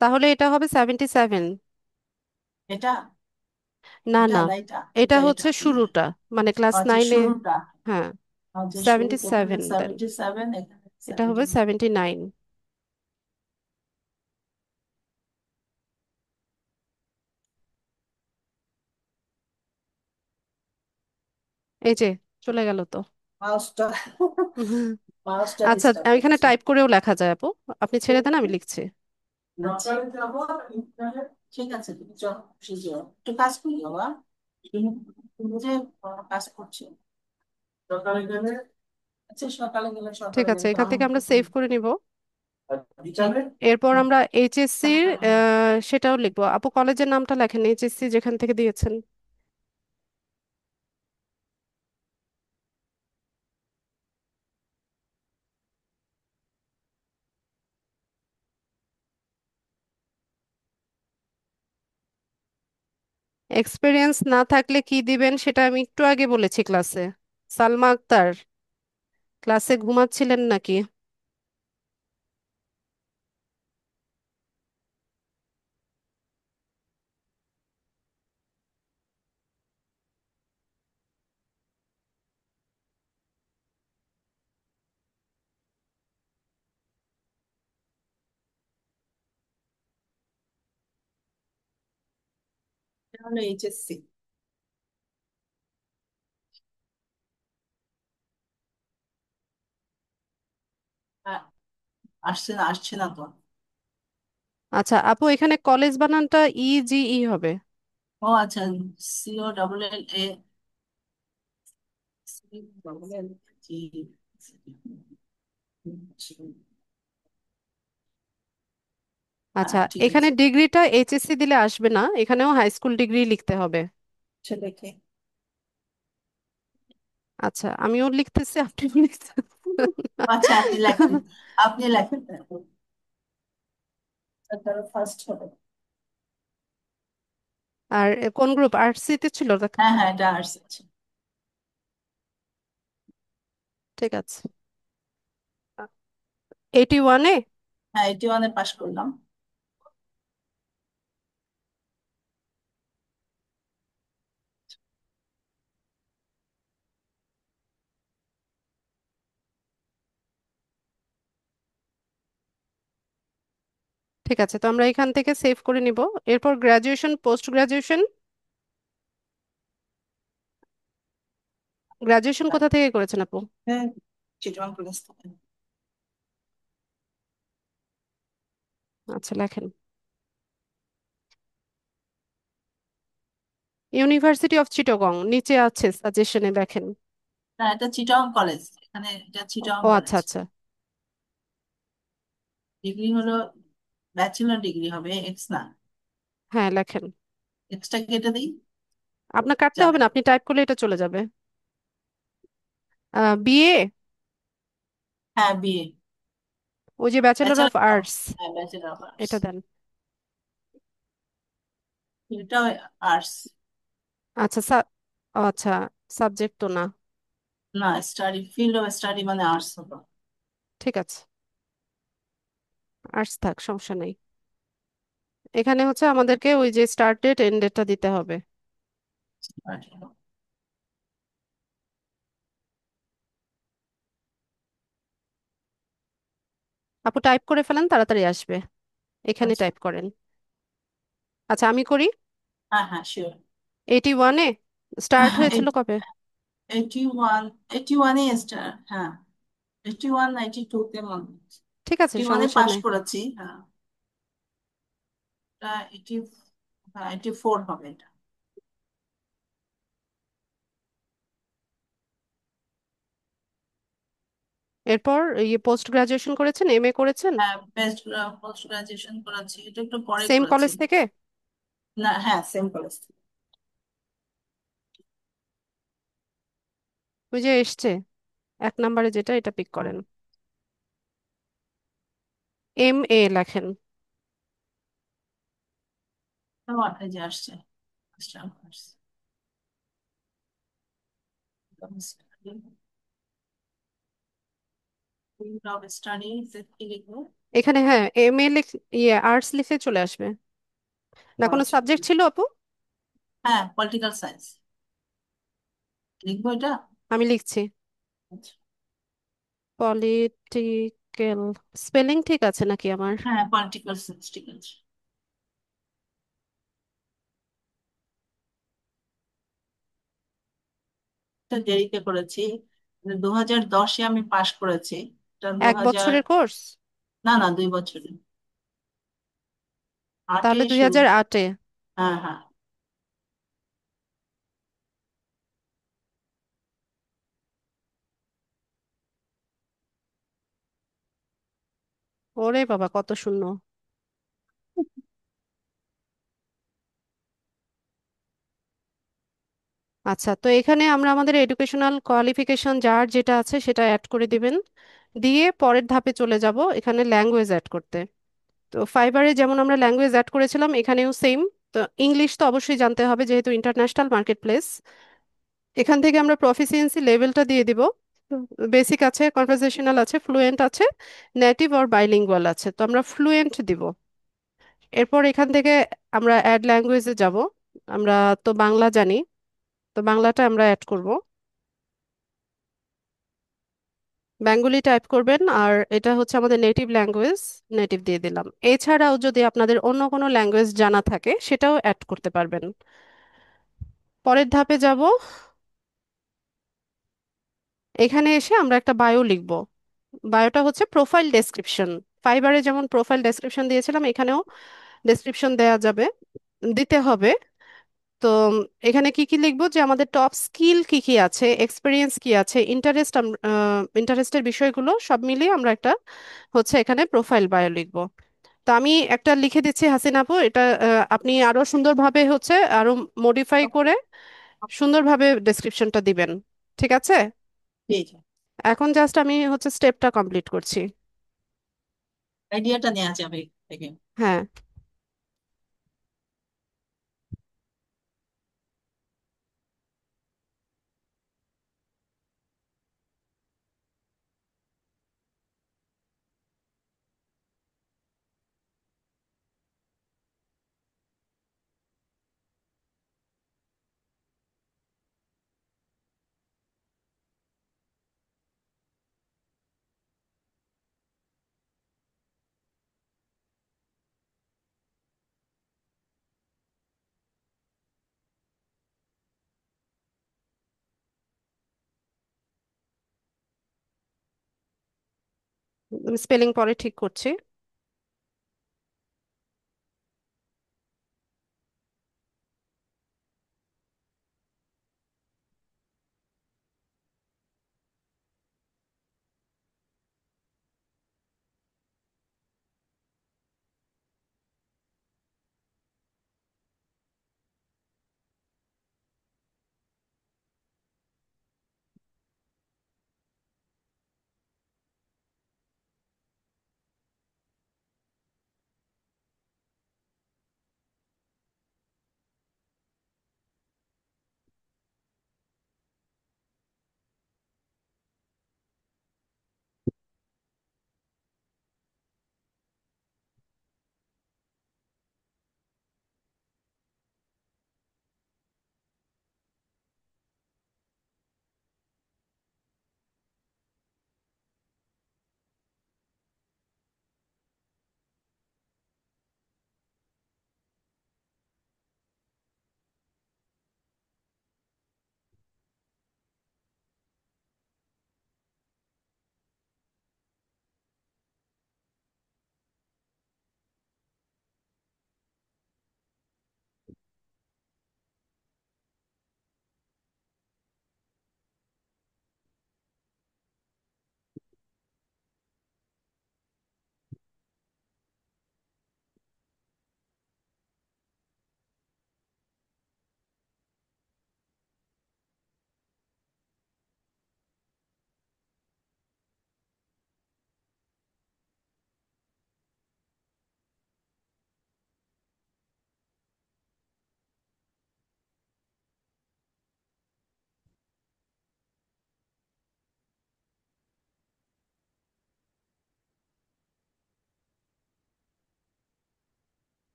তাহলে এটা হবে 77। এটা না এটা না, না, এটা এটা এটা এটা হচ্ছে শুরুটা, মানে ক্লাস আচ্ছা 9-এ। শুরুটা। হ্যাঁ, আচ্ছা শুরু, সেভেন্টি ওখানে সেভেন দেন, 77, এখানে এটা হবে 79। 79। এই যে চলে গেল তো। মাউসটা হুম। মাউসটা আচ্ছা, ডিস্টার্ব এখানে করছে। টাইপ করেও লেখা যায় আপু, আপনি ছেড়ে দেন, আমি লিখছি। ঠিক আছে, তুমি চলো খুশি যাও, একটু কাজ করি বাবা। তুমি তুমি যে কাজ করছো সকালে গেলে। আচ্ছা সকালে গেলে, ঠিক সকালে আছে, গেলে তো এখান আমার থেকে আমরা কিছু সেভ করে নিব। বিকালে। এরপর আমরা এইচএসসির হ্যাঁ সেটাও লিখবো। আপু কলেজের নামটা লেখেন, এইচএসসি যেখান থেকে দিয়েছেন। এক্সপিরিয়েন্স না থাকলে কি দিবেন সেটা আমি একটু আগে বলেছি ক্লাসে। সালমা আক্তার, ক্লাসে ঘুমাচ্ছিলেন নাকি? এটা হলো এইচএসসি। আসছে না, আসছে না তো। আচ্ছা আপু, এখানে কলেজ বানানটা ইজিই হবে। ও আচ্ছা, COLLA, COLLG। আচ্ছা, ঠিক এখানে আছে। ডিগ্রিটা এইচএসসি দিলে আসবে না, এখানেও হাই স্কুল ডিগ্রি লিখতে হবে। আচ্ছা দেখে। আচ্ছা, আমিও লিখতেছি, আপনিও লিখতেছেন। আচ্ছা আপনি লেখেন, আপনি লেখেন। তারপরে ফার্স্ট হবে। আর কোন গ্রুপ, আর্টসিতে ছিল হ্যাঁ হ্যাঁ, এটা আসছে। ঠিক আছে, 81-এ। হ্যাঁ 81-এ পাশ করলাম। ঠিক আছে, তো আমরা এখান থেকে সেভ করে নিব। এরপর গ্রাজুয়েশন, পোস্ট গ্রাজুয়েশন। গ্রাজুয়েশন কোথা থেকে করেছেন আপু? হ্যাঁ, চিটগাং কলেজ থেকে। আচ্ছা লেখেন, ইউনিভার্সিটি অফ চিটাগং নিচে আছে সাজেশনে, দেখেন। না এটা চিটগাং কলেজ, এখানে এটা চিটগাং ও আচ্ছা কলেজ। আচ্ছা। ডিগ্রি হলো ব্যাচেলর ডিগ্রি হবে, এক্স না? হ্যাঁ লেখেন। এক্সটা কেটে দিই। আপনার কাটতে হবে যাবে। না, আপনি টাইপ করলে এটা চলে যাবে। বিএ। হ্যাঁ, বিএ। ওই যে ব্যাচেলর অফ ব্যাচেলর। আর্টস। হ্যাঁ, ব্যাচেলর অফ আর্টস। এটা দেন। এটাও আর্টস। আচ্ছা আচ্ছা, সাবজেক্ট তো না। না, স্টাডি, ফিল্ড অফ স্টাডি মানে আর্টস হলো। ঠিক আছে, আর্টস থাক, সমস্যা নেই। এখানে হচ্ছে আমাদেরকে ওই যে স্টার্ট ডেট এন্ড ডেটটা দিতে হবে। আপু টাইপ করে ফেলেন, তাড়াতাড়ি আসবে। এখানে আচ্ছা। টাইপ করেন। আচ্ছা আমি করি। হ্যাঁ, হ্যাঁ, শিওর। 81-এ স্টার্ট হয়েছিল কবে? 81, 81-এ স্টার, হ্যাঁ। 81, 92-তে মনে হচ্ছে। ঠিক আছে, 81-এ সমস্যা পাশ নেই। করেছি, হ্যাঁ। এটা 80, হ্যাঁ 84 হবে এটা। এরপর ইয়ে পোস্ট গ্রাজুয়েশন করেছেন, এমএ করেছেন? হ্যাঁ, পোস্ট গ্রাজুয়েশন করেছি, এটা একটু পরে সেম করেছি। কলেজ থেকে? না, হ্যাঁ, সেম কলেজ। ওই যে এসছে 1 নম্বরে যেটা, এটা পিক করেন। এমএ লেখেন। এই যে আসছে। স্টাডি কি লিখবো? এখানে হ্যাঁ এমএ ইয়ে আর্টস লিখে চলে আসবে। না কোনো আচ্ছা। সাবজেক্ট ছিল আপু? হ্যাঁ, পলিটিক্যাল সায়েন্স। লিখবো এটা? আমি লিখছি। আচ্ছা। পলিটিক্যাল। স্পেলিং ঠিক আছে নাকি আমার? হ্যাঁ, পলিটিক্যাল সায়েন্স ঠিক আছে। এটা দেরিতে করেছি, 2010-এ আমি পাশ করেছি। এটা দু 1 বছরের কোর্স? না, না, 2 বছরের। আটে তাহলে দুই শুরু। হাজার আটে হ্যাঁ, হ্যাঁ। ওরে বাবা কত শূন্য। আচ্ছা, তো এখানে আমরা আমাদের এডুকেশনাল কোয়ালিফিকেশন যার যেটা আছে সেটা অ্যাড করে দিবেন। দিয়ে পরের ধাপে চলে যাব এখানে ল্যাঙ্গুয়েজ অ্যাড করতে। তো ফাইবারে যেমন আমরা ল্যাঙ্গুয়েজ অ্যাড করেছিলাম, এখানেও সেম। তো ইংলিশ তো অবশ্যই জানতে হবে যেহেতু ইন্টারন্যাশনাল মার্কেট প্লেস। এখান থেকে আমরা প্রফিসিয়েন্সি লেভেলটা দিয়ে দিব। বেসিক আছে, কনভারসেশনাল আছে, ফ্লুয়েন্ট আছে, নেটিভ আর বাইলিঙ্গুয়াল আছে, তো আমরা ফ্লুয়েন্ট দিব। এরপর এখান থেকে আমরা অ্যাড ল্যাঙ্গুয়েজে যাব। আমরা তো বাংলা জানি, তো বাংলাটা আমরা অ্যাড করব। বেঙ্গলি টাইপ করবেন, আর এটা হচ্ছে আমাদের নেটিভ ল্যাঙ্গুয়েজ, নেটিভ দিয়ে দিলাম। এছাড়াও যদি আপনাদের অন্য কোনো ল্যাঙ্গুয়েজ জানা থাকে সেটাও অ্যাড করতে পারবেন। পরের ধাপে যাব। এখানে এসে আমরা একটা বায়ো লিখব। বায়োটা হচ্ছে প্রোফাইল ডেসক্রিপশন। ফাইবারে যেমন প্রোফাইল ডেসক্রিপশন দিয়েছিলাম, এখানেও ডেসক্রিপশন দেয়া যাবে, দিতে হবে। তো এখানে কি কি লিখবো, যে আমাদের টপ স্কিল কি কি আছে, এক্সপিরিয়েন্স কি আছে, ইন্টারেস্টের বিষয়গুলো সব মিলিয়ে আমরা একটা হচ্ছে এখানে প্রোফাইল বায়ো লিখবো। তো আমি একটা লিখে দিচ্ছি হাসিনা আপু, এটা আপনি আরো সুন্দরভাবে হচ্ছে আরো মডিফাই করে সুন্দরভাবে ডেসক্রিপশনটা দিবেন। ঠিক আছে। ঠিক আছে। এখন জাস্ট আমি হচ্ছে স্টেপটা কমপ্লিট করছি। আইডিয়াটা নেওয়া যাবে থেকে। হ্যাঁ। স্পেলিং পরে ঠিক করছি।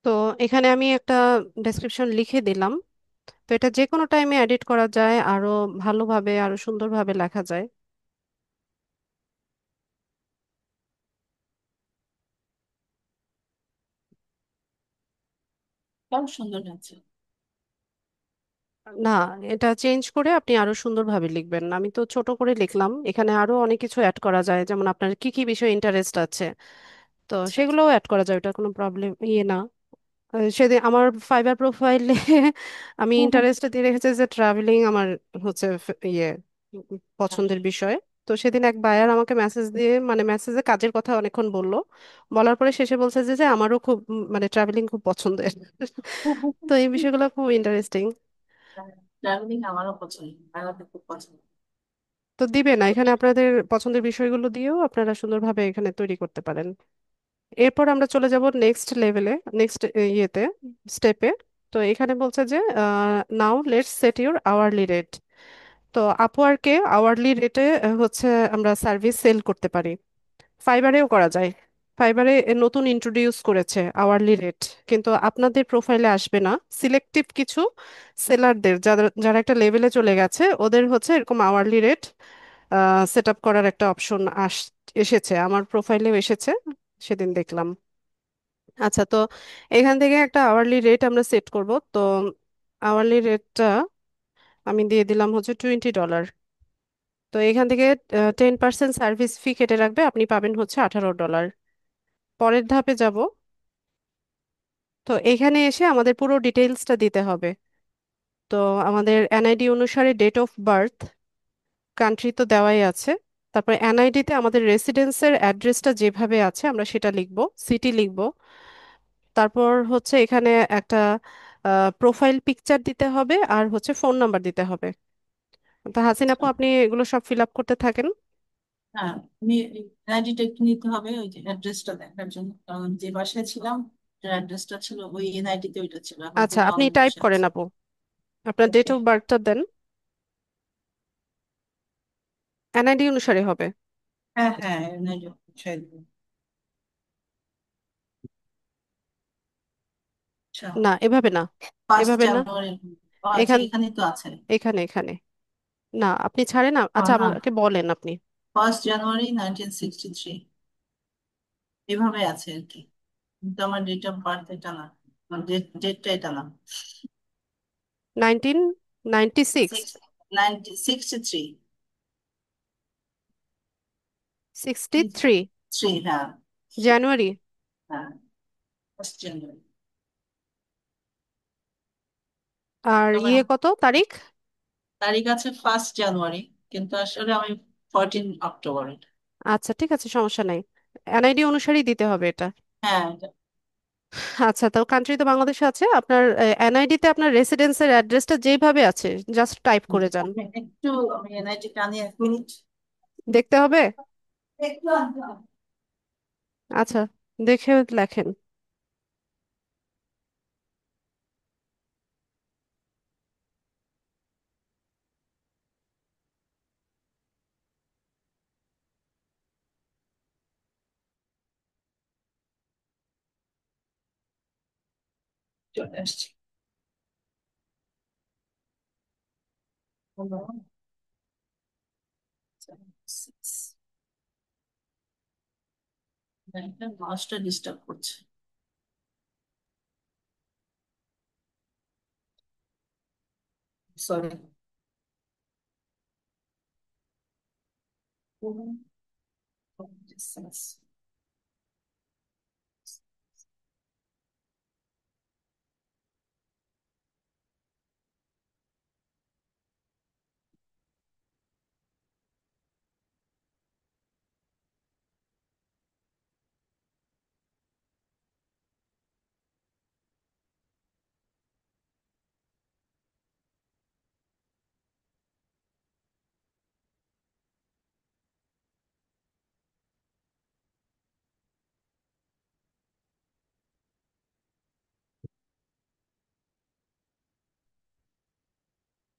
তো এখানে আমি একটা ডেসক্রিপশন লিখে দিলাম। তো এটা যে কোনো টাইমে এডিট করা যায়, আরো ভালোভাবে আরো সুন্দরভাবে লেখা যায়। খুব সুন্দর আছে। না, এটা চেঞ্জ করে আপনি আরো সুন্দরভাবে লিখবেন। আমি তো ছোট করে লিখলাম, এখানে আরো অনেক কিছু অ্যাড করা যায়, যেমন আপনার কি কি বিষয়ে ইন্টারেস্ট আছে, তো আচ্ছা আচ্ছা। সেগুলোও অ্যাড করা যায়, ওটা কোনো প্রবলেম না। সেদিন আমার ফাইবার প্রোফাইলে আমি ইন্টারেস্ট দিয়ে রেখেছি যে ট্রাভেলিং আমার হচ্ছে পছন্দের বিষয়। তো সেদিন এক বায়ার আমাকে মেসেজ দিয়ে, মানে মেসেজে কাজের কথা অনেকক্ষণ বললো, বলার পরে শেষে বলছে যে যে আমারও খুব মানে ট্রাভেলিং খুব পছন্দের। তো এই বিষয়গুলো খুব ইন্টারেস্টিং। ট্রাভেলিং আমারও পছন্দ, বেড়াতে খুব পছন্দ। তো দিবে না, এখানে আপনাদের পছন্দের বিষয়গুলো দিয়েও আপনারা সুন্দরভাবে এখানে তৈরি করতে পারেন। এরপর আমরা চলে যাব নেক্সট লেভেলে, নেক্সট ইয়েতে, স্টেপে। তো এখানে বলছে যে now let's set your hourly rate. তো আপওয়ার্কে আওয়ারলি রেটে হচ্ছে আমরা সার্ভিস সেল করতে পারি, ফাইবারেও করা যায়। ফাইবারে নতুন ইন্ট্রোডিউস করেছে আওয়ারলি রেট, কিন্তু আপনাদের প্রোফাইলে আসবে না। সিলেক্টিভ কিছু সেলারদের, যারা যারা একটা লেভেলে চলে গেছে, ওদের হচ্ছে এরকম আওয়ারলি রেট সেট আপ করার একটা অপশন এসেছে, আমার প্রোফাইলেও এসেছে, সেদিন দেখলাম। আচ্ছা, তো এখান থেকে একটা আওয়ারলি রেট আমরা সেট করব। তো আওয়ারলি রেটটা আমি দিয়ে দিলাম হচ্ছে $20। তো এখান থেকে 10% সার্ভিস ফি কেটে রাখবে, আপনি পাবেন হচ্ছে $18। পরের ধাপে যাব। তো এখানে এসে আমাদের পুরো ডিটেইলসটা দিতে হবে। তো আমাদের এনআইডি অনুসারে ডেট অফ বার্থ, কান্ট্রি তো দেওয়াই আছে। তারপর এনআইডিতে আমাদের রেসিডেন্সের অ্যাড্রেসটা যেভাবে আছে আমরা সেটা লিখব, সিটি লিখব। তারপর হচ্ছে এখানে একটা প্রোফাইল পিকচার দিতে হবে, আর হচ্ছে ফোন নাম্বার দিতে হবে। তো হাসিন আপু, আপনি এগুলো সব ফিল আপ করতে থাকেন। হ্যাঁ, আমি এনআইডিটা একটু নিতে হবে ওই যে অ্যাড্রেসটা দেখার জন্য, কারণ যে বাসায় ছিলাম অ্যাড্রেসটা ছিল ওই এনআইডিতে, ওইটা ছিল, এখন তো আচ্ছা, আপনি অন্য টাইপ বাসায় করেন আছি। আপু, আপনার ডেট ওকে। অফ বার্থটা দেন, এনআইডি অনুসারে হবে। হ্যাঁ হ্যাঁ, এনআইডি বিষয় দিব। আচ্ছা, না, এভাবে না, ফার্স্ট এভাবে না, জানুয়ারি ও আচ্ছা, এখান এখানেই তো আছে। এখানে এখানে না, আপনি ছাড়েন আচ্ছা, না, আমাকে বলেন আপনি। 1 জানুয়ারি 1963, এভাবে আছে আর কি, কিন্তু আমার ডেট অফ বার্থ এটা না, ডেটটা এটা না। 1996, 63। 63 থ্রি, হ্যাঁ। জানুয়ারি। হ্যাঁ, 1 জানুয়ারি। আর তোমার ইয়ে কত তারিখ? তারিখ আছে 1 জানুয়ারি, কিন্তু আসলে আমি 14 অক্টোবর। আচ্ছা, ঠিক আছে, সমস্যা নাই, এনআইডি অনুসারেই দিতে হবে এটা। হ্যাঁ, আচ্ছা, তো কান্ট্রি তো বাংলাদেশ আছে, আপনার এনআইডি তে আপনার রেসিডেন্সের অ্যাড্রেসটা যেভাবে আছে জাস্ট টাইপ করে যান। একটু আমি এনআইটি টানি 1 মিনিট। দেখতে হবে। একটু আনতে হবে। আচ্ছা, দেখে লেখেন। চলে আসছি। মাউসটা ডিস্টার্ব করছে। সরি।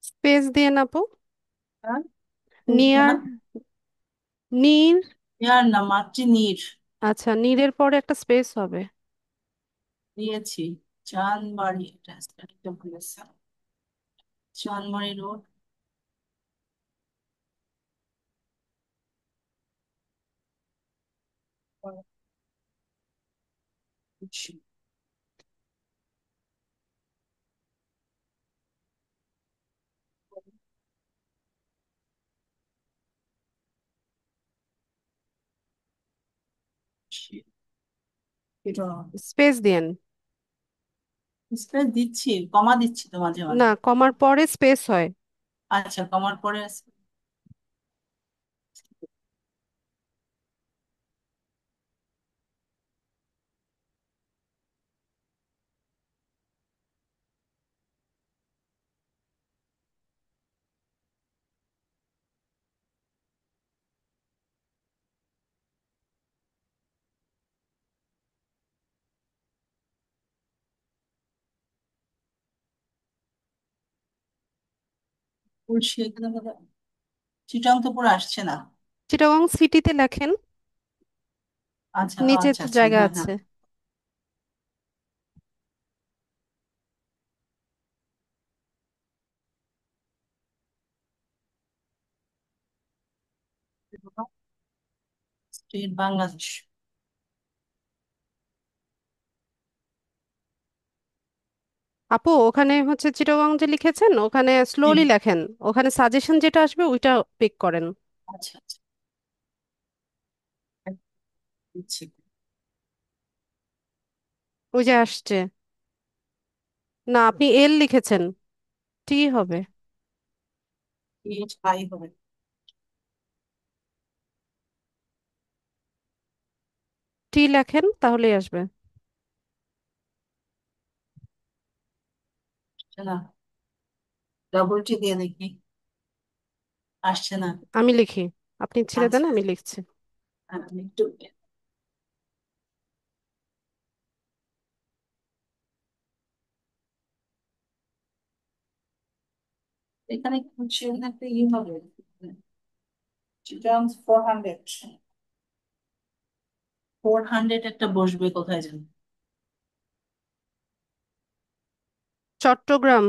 স্পেস দিয়ে আপু। হ্যাঁ, নিয়ার, নীর। ইয়ার না, মাতৃ নীর। আচ্ছা, নীরের পরে একটা স্পেস হবে। দিয়েছি। চানবাড়ি, এটা একটা ভুলেছে। চানবাড়ি রোড। এটা স্পেস দিয়েন। স্পেস দিচ্ছি, কমা দিচ্ছি তো মাঝে না, মাঝে। কমার পরে স্পেস হয়। আচ্ছা, কমার পরে তুলসী এখানে চিটাং তো পুরো আসছে না। চিটাগং সিটিতে লেখেন, আচ্ছা নিচে আচ্ছা তো আচ্ছা, জায়গা হ্যাঁ আছে। হ্যাঁ। স্টেট বাংলাদেশ। আপু ওখানে হচ্ছে চিটাগং যে লিখেছেন ওখানে হুম, স্লোলি লেখেন, ওখানে সাজেশন যেটা আসবে ওইটা পিক করেন। আচ্ছা আচ্ছা, দিচ্ছি। ওই যে আসছে। না, আপনি এল লিখেছেন, টি হবে। এইচ আই হবে। টি লেখেন তাহলেই আসবে। আসছে না, ডাবল টি দিয়ে দেখি। আসছে না। আমি লিখি, আপনি ছেড়ে দেন আচ্ছা, আমি লিখছি। আমি একটু, এখানে হচ্ছে এখানে একটা হবে। চিটাং 400, 400 একটা বসবে কোথায় যেন। চট্টগ্রাম,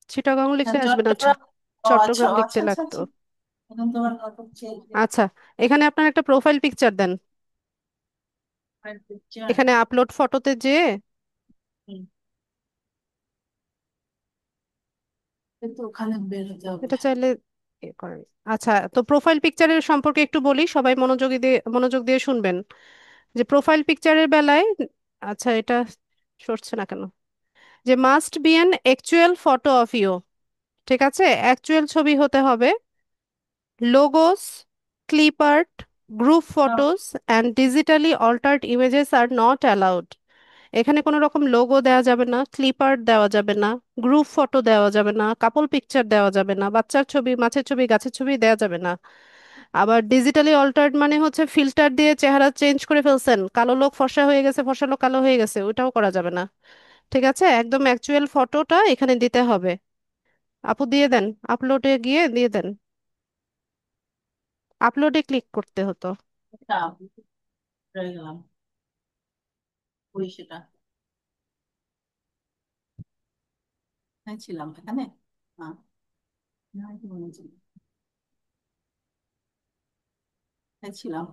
চিটাগং হ্যাঁ, লিখলে আসবে না, চট্টগ্রাম। ও আচ্ছা চট্টগ্রাম লিখতে আচ্ছা আচ্ছা লাগতো। আচ্ছা। এখন তোমার নাটক চেঞ্জ। আচ্ছা, এখানে আপনার একটা প্রোফাইল পিকচার দেন। পিকচার। এখানে আপলোড ফটোতে যে কিন্তু ওখানে বের হতে হবে। এটা চাইলে করেন। আচ্ছা, তো প্রোফাইল পিকচারের সম্পর্কে একটু বলি, সবাই মনোযোগ দিয়ে শুনবেন। যে প্রোফাইল পিকচারের বেলায়, আচ্ছা এটা সরছে না কেন, যে must be an actual photo of you, ঠিক আছে, অ্যাকচুয়াল ছবি হতে হবে। Logos, clip art, group ah, photos and digitally altered images are not allowed. এখানে কোনো রকম লোগো দেওয়া যাবে না, ক্লিপ আর্ট দেওয়া যাবে না, গ্রুপ ফটো দেওয়া যাবে না, কাপল পিকচার দেওয়া যাবে না, বাচ্চার ছবি, মাছের ছবি, গাছের ছবি দেওয়া যাবে না। আবার ডিজিটালি অল্টার্ড মানে হচ্ছে ফিল্টার দিয়ে চেহারা চেঞ্জ করে ফেলছেন, কালো লোক ফর্সা হয়ে গেছে, ফর্সা লোক কালো হয়ে গেছে, ওটাও করা যাবে না। ঠিক আছে, একদম অ্যাকচুয়াল ফটোটা এখানে দিতে হবে। আপু দিয়ে দেন, আপলোডে গিয়ে দিয়ে দেন, আপলোডে ক্লিক করতে হতো। এটা রয়ে গেলাম। ওই সেটা ছিলাম এখানে। হ্যাঁ, না, এটা মনে ছিল। ছিলাম।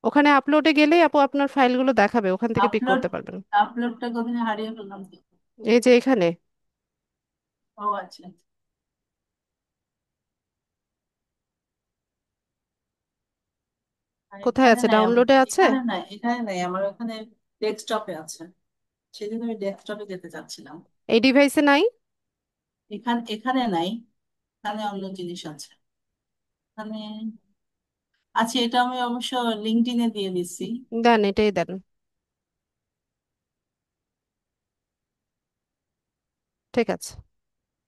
ওখানে আপলোডে গেলেই আপু আপনার ফাইলগুলো দেখাবে, ওখান থেকে পিক আপলোড, করতে পারবেন। আপলোডটা কোথায় হারিয়ে ফেললাম তো। এই যে এখানে, ও আচ্ছা আচ্ছা। আর কোথায় এখানে আছে, নাই আমার, ডাউনলোডে আছে? এখানে নাই, এখানে নাই আমার, ওখানে ডেস্কটপে আছে। সেদিন আমি ডেস্কটপে যেতে চাচ্ছিলাম। এই ডিভাইসে নাই? এখানে এখানে নাই। এখানে অন্য জিনিস আছে। এখানে আচ্ছা, এটা আমি অবশ্য লিঙ্কডইনে দিয়ে দিচ্ছি। দেন, এটাই দেন। ঠিক আছে,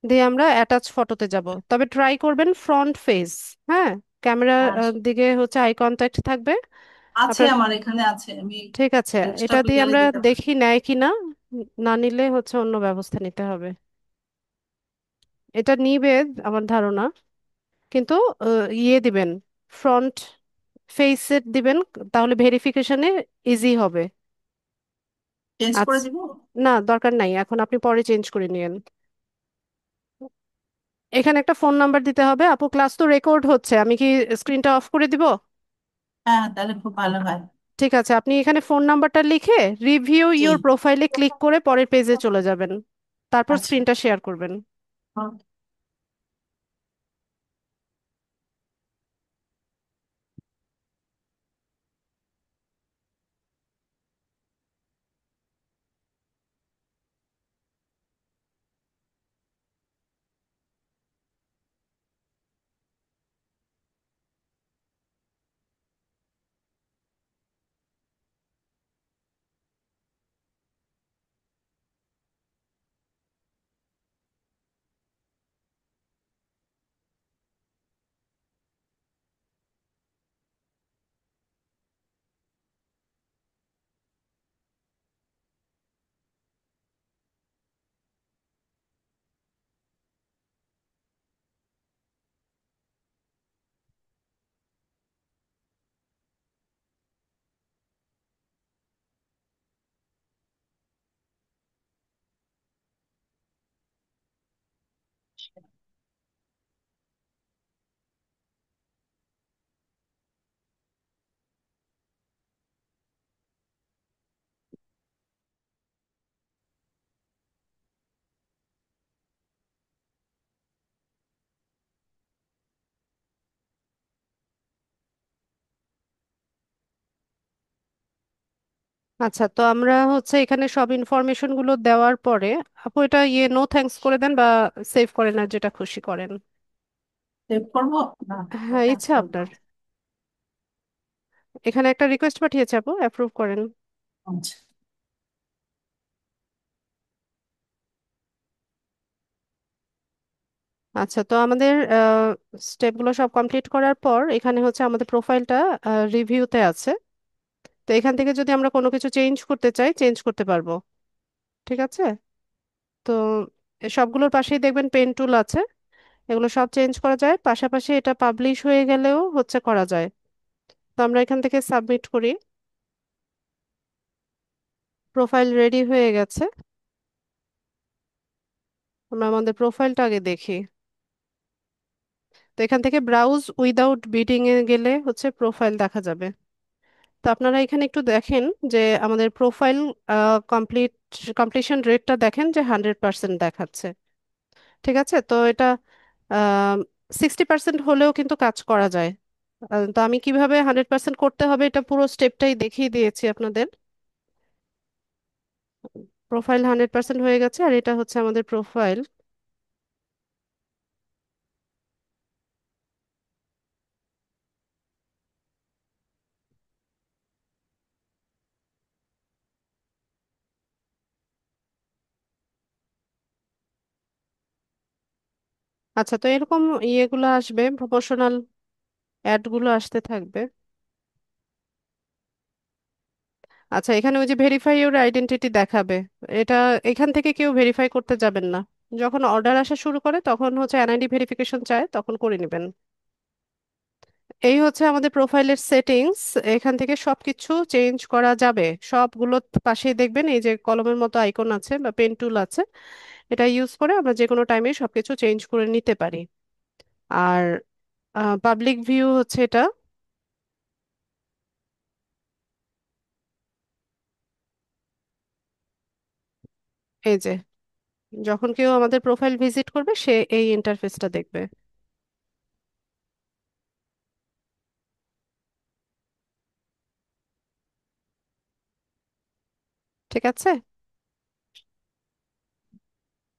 দিয়ে আমরা অ্যাটাচ ফটোতে যাব, তবে ট্রাই করবেন ফ্রন্ট ফেস। হ্যাঁ, ক্যামেরার আর দিকে হচ্ছে আই কন্ট্যাক্ট থাকবে আছে, আপনার। আমার এখানে আছে, আমি ঠিক আছে, এটা ডেস্কটপে দিয়ে গেলে আমরা দিতে পারি। দেখি নেয় কিনা, না নিলে হচ্ছে অন্য ব্যবস্থা নিতে হবে। এটা নিবে আমার ধারণা, কিন্তু ইয়ে দিবেন, ফ্রন্ট ফেসের দিবেন, তাহলে ভেরিফিকেশনে ইজি হবে। চেঞ্জ করে আচ্ছা, দিব? না দরকার নাই, এখন আপনি পরে চেঞ্জ করে নিয়েন। এখানে একটা ফোন নাম্বার দিতে হবে আপু। ক্লাস তো রেকর্ড হচ্ছে, আমি কি স্ক্রিনটা অফ করে দিব? হ্যাঁ, তাহলে খুব ভালো হয়। ঠিক আছে, আপনি এখানে ফোন নাম্বারটা লিখে রিভিউ জি। ইওর প্রোফাইলে ক্লিক করে পরের পেজে চলে যাবেন, তারপর আচ্ছা। স্ক্রিনটা শেয়ার করবেন। ওকে। আচ্ছা, তো আমরা হচ্ছে এখানে সব ইনফরমেশন গুলো দেওয়ার পরে আপু এটা নো থ্যাঙ্কস করে দেন বা সেভ করেন, আর যেটা খুশি করেন। সেভ করবো না? হ্যাঁ, থ্যাঙ্কস ইচ্ছা করবো। আপনার। এখানে একটা রিকোয়েস্ট পাঠিয়েছে আপু, অ্যাপ্রুভ করেন। আচ্ছা। আচ্ছা, তো আমাদের স্টেপগুলো সব কমপ্লিট করার পর এখানে হচ্ছে আমাদের প্রোফাইলটা রিভিউতে আছে। তো এখান থেকে যদি আমরা কোনো কিছু চেঞ্জ করতে চাই, চেঞ্জ করতে পারবো। ঠিক আছে? তো সবগুলোর পাশেই দেখবেন পেন টুল আছে, এগুলো সব চেঞ্জ করা যায়, পাশাপাশি এটা পাবলিশ হয়ে গেলেও হচ্ছে করা যায়। তো আমরা এখান থেকে সাবমিট করি। প্রোফাইল রেডি হয়ে গেছে। আমরা আমাদের প্রোফাইলটা আগে দেখি। তো এখান থেকে ব্রাউজ উইদাউট বিডিং এ গেলে হচ্ছে প্রোফাইল দেখা যাবে। তো আপনারা এখানে একটু দেখেন যে আমাদের প্রোফাইল কমপ্লিট কমপ্লিশন রেটটা দেখেন যে 100% দেখাচ্ছে। ঠিক আছে, তো এটা 60% হলেও কিন্তু কাজ করা যায়। তো আমি কিভাবে 100% করতে হবে এটা পুরো স্টেপটাই দেখিয়ে দিয়েছি আপনাদের। প্রোফাইল 100% হয়ে গেছে, আর এটা হচ্ছে আমাদের প্রোফাইল। আচ্ছা, তো এরকম ইয়েগুলো আসবে, প্রমোশনাল অ্যাডগুলো আসতে থাকবে। আচ্ছা, এখানে ওই যে ভেরিফাই ইউর আইডেন্টিটি দেখাবে, এটা এখান থেকে কেউ ভেরিফাই করতে যাবেন না। যখন অর্ডার আসা শুরু করে তখন হচ্ছে এনআইডি ভেরিফিকেশন চায়, তখন করে নেবেন। এই হচ্ছে আমাদের প্রোফাইলের সেটিংস। এখান থেকে সবকিছু চেঞ্জ করা যাবে। সবগুলো পাশেই দেখবেন এই যে কলমের মতো আইকন আছে বা পেন টুল আছে, এটা ইউজ করে আমরা যে কোনো টাইমে সবকিছু চেঞ্জ করে নিতে পারি। আর পাবলিক ভিউ হচ্ছে এটা। এই যে যখন কেউ আমাদের প্রোফাইল ভিজিট করবে সে এই ইন্টারফেসটা দেখবে। ঠিক আছে?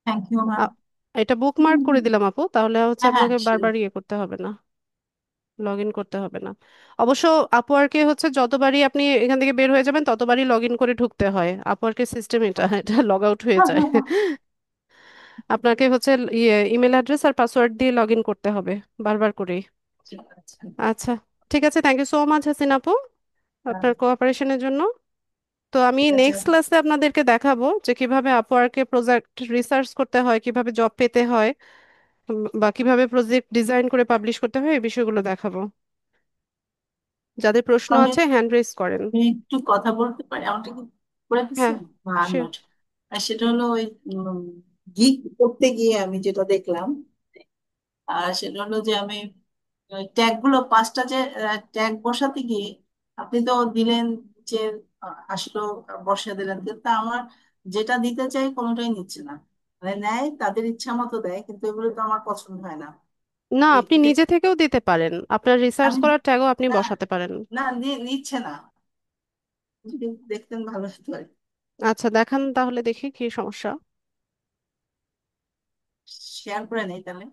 Thank you ma'am. আ- এটা বুকমার্ক করে দিলাম আপু, তাহলে হচ্ছে হ্যাঁ, হ্যাঁ, আপনাকে sure. বারবার ইয়ে করতে হবে না, লগ ইন করতে হবে না। অবশ্য আপওয়ার্কে হচ্ছে যতবারই আপনি এখান থেকে বের হয়ে যাবেন ততবারই লগ ইন করে ঢুকতে হয়, আপওয়ার্কের সিস্টেম এটা, এটা লগ আউট হয়ে যায়। আপনাকে হচ্ছে ইমেল অ্যাড্রেস আর পাসওয়ার্ড দিয়ে লগ ইন করতে হবে বারবার করেই। ঠিক আছে। আচ্ছা, ঠিক আছে, thank you so much Hasin আপু হ্যাঁ, আপনার কোঅপারেশনের জন্য। তো আমি ঠিক আছে। নেক্সট ক্লাসে আপনাদেরকে দেখাবো যে কিভাবে আপওয়ার্কে প্রজেক্ট রিসার্চ করতে হয়, কিভাবে জব পেতে হয়, বা কিভাবে প্রজেক্ট ডিজাইন করে পাবলিশ করতে হয়, এই বিষয়গুলো দেখাবো। যাদের প্রশ্ন আমি আছে হ্যান্ড রেজ করেন। আমি একটু কথা বলতে পারি? আমাকে কি করে হ্যাঁ, দিচ্ছেন? One sure. মিনিট। আর সেটা হলো ওই গিগ করতে গিয়ে আমি যেটা দেখলাম, আর সেটা হলো যে আমি ট্যাগ গুলো পাঁচটা যে ট্যাগ বসাতে গিয়ে আপনি তো দিলেন যে আসলো, বসিয়ে দিলেন, কিন্তু আমার যেটা দিতে চাই কোনোটাই নিচ্ছে না। মানে নেয় তাদের ইচ্ছা মতো দেয়, কিন্তু এগুলো তো আমার পছন্দ হয় না। না, আপনি এটা নিজে থেকেও দিতে পারেন, আপনার রিসার্চ আমি করার ট্যাগও আপনি না, বসাতে পারেন। না নিচ্ছে না। যদি দেখতেন ভালো হতো আর কি। আচ্ছা, দেখান তাহলে দেখি কি সমস্যা। শেয়ার করে নেই তাহলে।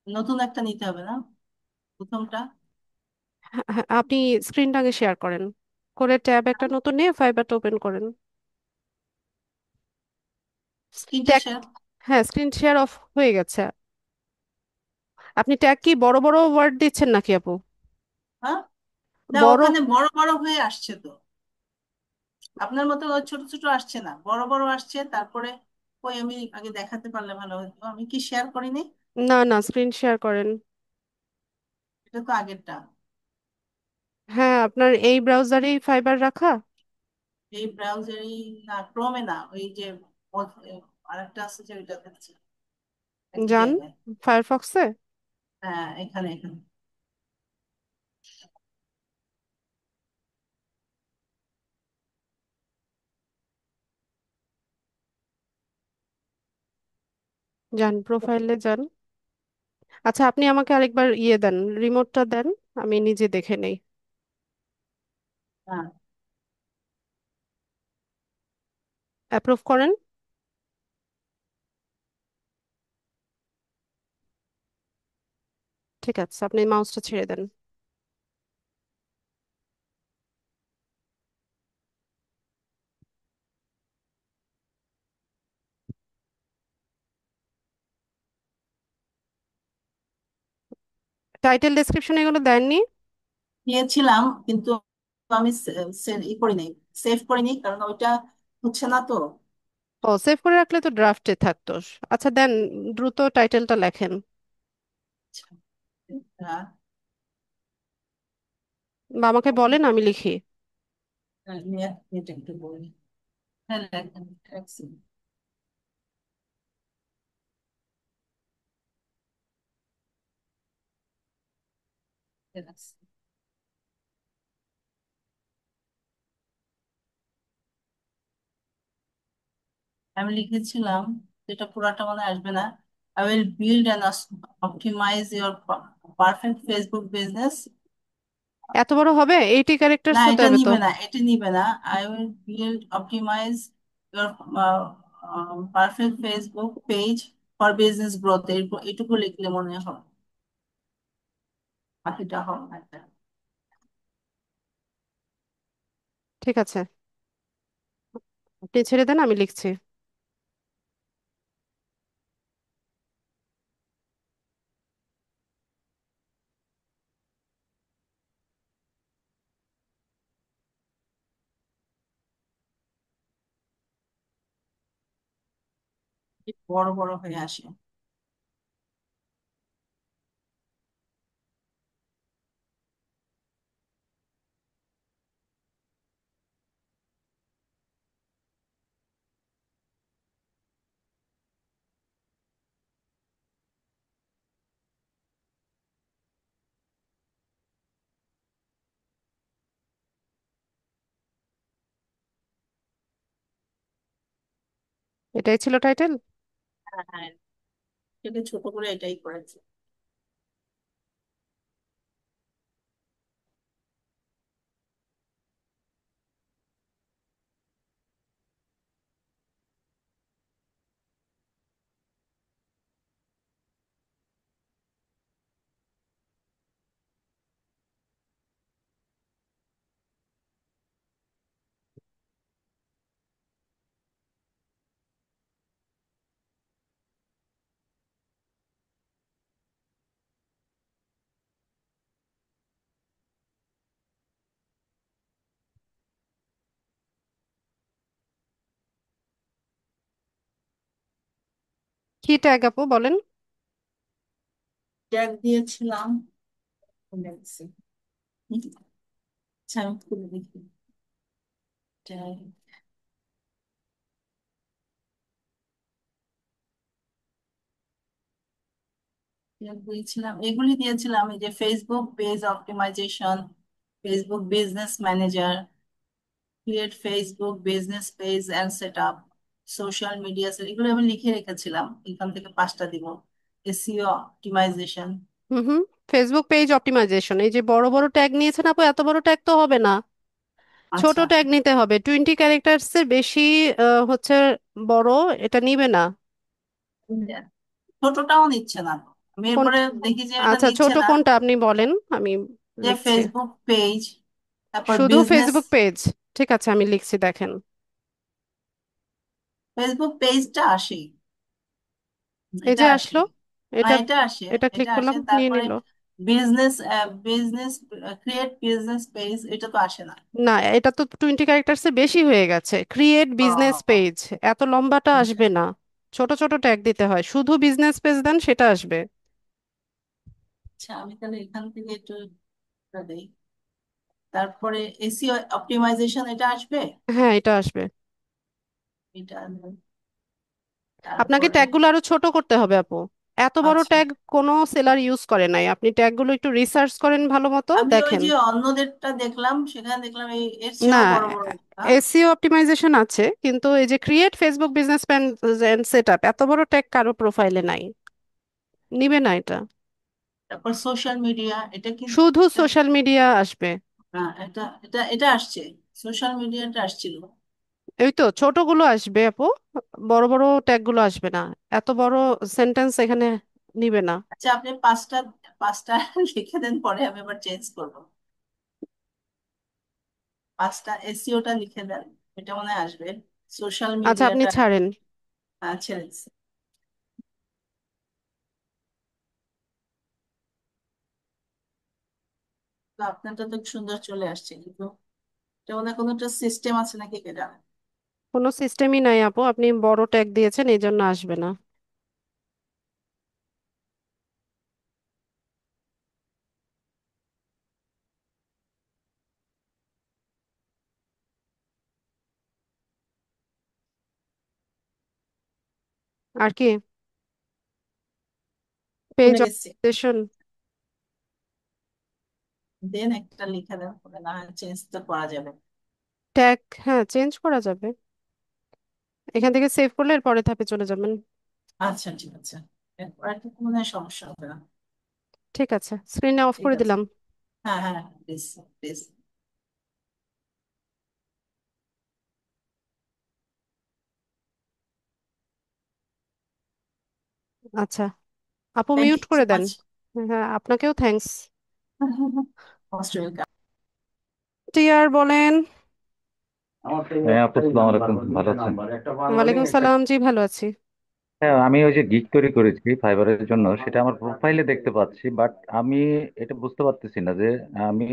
নতুন একটা নিতে হবে না, প্রথমটা? হ্যাঁ, হ্যাঁ, আপনি স্ক্রিনটা আগে শেয়ার করেন, করে ট্যাব একটা নতুন নিয়ে ফাইবারটা ওপেন করেন। স্ক্রিনটা ট্যাগ, শেয়ার। হ্যাঁ, স্ক্রিন শেয়ার অফ হয়ে গেছে। আপনি ট্যাগ কি বড় বড় ওয়ার্ড দিচ্ছেন নাকি আপু? হ্যাঁ, না বড়। ওখানে বড় বড় হয়ে আসছে তো। আপনার মতো ওই ছোট ছোট আসছে না, বড় বড় আসছে। তারপরে ওই আমি আগে দেখাতে পারলে ভালো হতো। আমি কি শেয়ার করিনি? না না, স্ক্রিন শেয়ার করেন। এটা তো আগেরটা। হ্যাঁ, আপনার এই ব্রাউজারেই ফাইবার রাখা। এই ব্রাউজারই, না ক্রোমে না, ওই যে আরেকটা আছে যে ওইটা দেখছি একই যান জায়গায়। ফায়ারফক্সে। হ্যাঁ, এখানে এখানে। যান প্রোফাইলে যান। আচ্ছা, আপনি আমাকে আরেকবার ইয়ে দেন, রিমোটটা দেন, আমি নিজে দেখে নেই। হ্যাঁ, অ্যাপ্রুভ করেন। ঠিক আছে, আপনি মাউসটা ছেড়ে দেন। টাইটেল ডেসক্রিপশন এগুলো দেননি? দিয়েছিলাম কিন্তু আমি ই করিনি, সেভ করিনি, কারণ ওইটা হচ্ছে না তো। ও, সেভ করে রাখলে তো ড্রাফটে থাকতো। আচ্ছা দেন, দ্রুত টাইটেলটা লেখেন। হ্যাঁ, বা আমাকে বলেন, আমি লিখি। এটা একটু বলি। হ্যাঁ, লেখেন, লেখছি, লেখছি। আমি লিখেছিলাম, যেটা পুরাটা মনে আসবে না। I will build and optimize your perfect Facebook business. এত বড় হবে? 80 ক্যারেক্টার্স না, হতে এটা হবে তো। নিবে না, এটা নিবে না। I will build, optimize your perfect Facebook page for business growth। এইটুকু লিখলে মনে হয়, বাকিটা হবে না এটা। ঠিক আছে, আপনি ছেড়ে দেন, আমি লিখছি। বড় বড় হয়ে আসে। এটাই ছিল টাইটেল। হ্যাঁ, হ্যাঁ, এটা ছোট করে এটাই করেছে। কি ট্যাগ আপু বলেন? ট্যাগ দিয়েছিলাম, দেখছি। আচ্ছা আমি খুলে দেখি। দিয়েছিলাম, এগুলি দিয়েছিলাম, এই যে Facebook page optimisation, Facebook business manager, create Facebook business page and set up, social media, এগুলো আমি লিখে রেখেছিলাম, এখান থেকে 5টা দিব। SEO optimisation. হুম হুম। ফেসবুক পেজ অপটিমাইজেশন, এই যে বড় বড় ট্যাগ নিয়েছেন আপু, এত বড় ট্যাগ তো হবে না, ছোট আচ্ছা, ট্যাগ নিতে হবে, 20 ক্যারেক্টার্স এর বেশি হচ্ছে বড় এটা নিবে না। ছোটটাও নিচ্ছে না তো। আমি কোন, এরপরে দেখি যে এটা আচ্ছা নিচ্ছে ছোট না। কোনটা আপনি বলেন, আমি যে লিখছি। ফেসবুক পেজ, তারপর শুধু বিজনেস। ফেসবুক পেজ, ঠিক আছে আমি লিখছি দেখেন। ফেসবুক পেজটা আসে, এই এটা যে আসে। আসলো, এটা, এটা আসে, এটা ক্লিক এটা আসে, করলাম, নিয়ে তারপরে নিল। Business, business, create business page, এটা তো আসে না। না, এটা তো 20 ক্যারেক্টার্স এর বেশি হয়ে গেছে, ক্রিয়েট বিজনেস ও, পেজ, এত লম্বাটা আচ্ছা আসবে না, ছোট ছোট ট্যাগ দিতে হয়, শুধু বিজনেস পেজ দেন সেটা আসবে। আচ্ছা, আমি তাহলে এখান থেকে একটু এটা দেই। তারপরে এসইও অপটিমাইজেশন, এটা আসবে। হ্যাঁ এটা আসবে। এটা আপনাকে তারপরে ট্যাগগুলো আরো ছোট করতে হবে আপু, এত বড় আচ্ছা, ট্যাগ কোনো সেলার ইউজ করে নাই, আপনি ট্যাগগুলো একটু রিসার্চ করেন ভালো মতো আমি ওই দেখেন। যে অন্যদেরটা দেখলাম, সেখানে দেখলাম এই এর না, চেয়েও বড় বড় একটা। এসইও অপটিমাইজেশন আছে কিন্তু এই যে create Facebook business plan and setup, এত বড় ট্যাগ কারো প্রোফাইলে নাই, নিবে না এটা। তারপর সোশ্যাল মিডিয়া, এটা কি? শুধু এটা, সোশ্যাল মিডিয়া আসবে। হ্যাঁ, এটা আসছে, সোশ্যাল মিডিয়াটা আসছিল। এই তো ছোটগুলো আসবে আপু, বড় বড় ট্যাগগুলো আসবে না, এত বড় সেন্টেন্স এখানে নিবে না। আচ্ছা, আপনি 5টা লিখে দেন, পরে আমি আবার চেঞ্জ করবো। 5টা এসইওটা লিখে দেন, এটা মনে হয় আসবে। সোশ্যাল আচ্ছা আপনি মিডিয়াটা ছাড়েন। ছেড়ে দিচ্ছি। তো আপনারটা তো সুন্দর চলে আসছে, কিন্তু এটা মনে হয় কোনো একটা সিস্টেম আছে নাকি, কে জানে। কোনো সিস্টেমই নাই আপু, আপনি বড় ট্যাগ দিয়েছেন এই জন্য আসবে না। আর কি, পেজ ভুলে গেছি। অপটিমাইজেশন, দেন একটা লিখে দেন, পরে না চেঞ্জ তো করা যাবে। ট্যাগ, হ্যাঁ চেঞ্জ করা যাবে, এখান থেকে সেভ করলে এর পরের ধাপে চলে যাবেন। আচ্ছা, ঠিক আছে। এরপর একটা তো মনে হয় সমস্যা হবে না। ঠিক আছে, স্ক্রিনে অফ ঠিক করে আছে। দিলাম। হ্যাঁ, হ্যাঁ, প্লিজ, প্লিজ। আচ্ছা আপু থ্যাংক মিউট ইউ সো করে দেন। মাচ। হ্যাঁ আপনাকেও থ্যাঙ্কস। Most welcome. টিআর বলেন। হ্যাঁ আপু, আসসালামু আলাইকুম, ভালো আছেন? ওয়ালাইকুম সালাম, জি ভালো আছি। হ্যাঁ, আমি ওই যে গিগ তৈরি করেছি ফাইবারের জন্য, সেটা আমার প্রোফাইলে দেখতে পাচ্ছি, বাট আমি এটা বুঝতে পারতেছি না যে আমি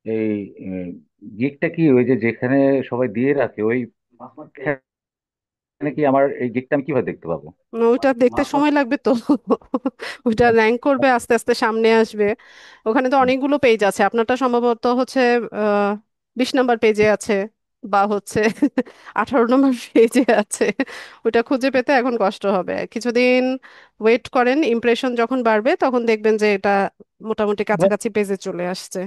এই গিগটা কি ওই যে যেখানে সবাই দিয়ে রাখে ওইখানে কি আমার এই গিগটা আমি কিভাবে দেখতে পাবো? ওইটা দেখতে সময় লাগবে তো, ওইটা র্যাঙ্ক করবে আস্তে আস্তে সামনে আসবে। ওখানে তো অনেকগুলো পেজ আছে, আপনারটা সম্ভবত হচ্ছে 20 নম্বর পেজে আছে, বা হচ্ছে 18 নম্বর পেজে আছে, ওইটা খুঁজে পেতে এখন কষ্ট হবে, কিছুদিন ওয়েট করেন, ইমপ্রেশন যখন বাড়বে তখন দেখবেন যে এটা মোটামুটি কাছাকাছি পেজে চলে আসছে।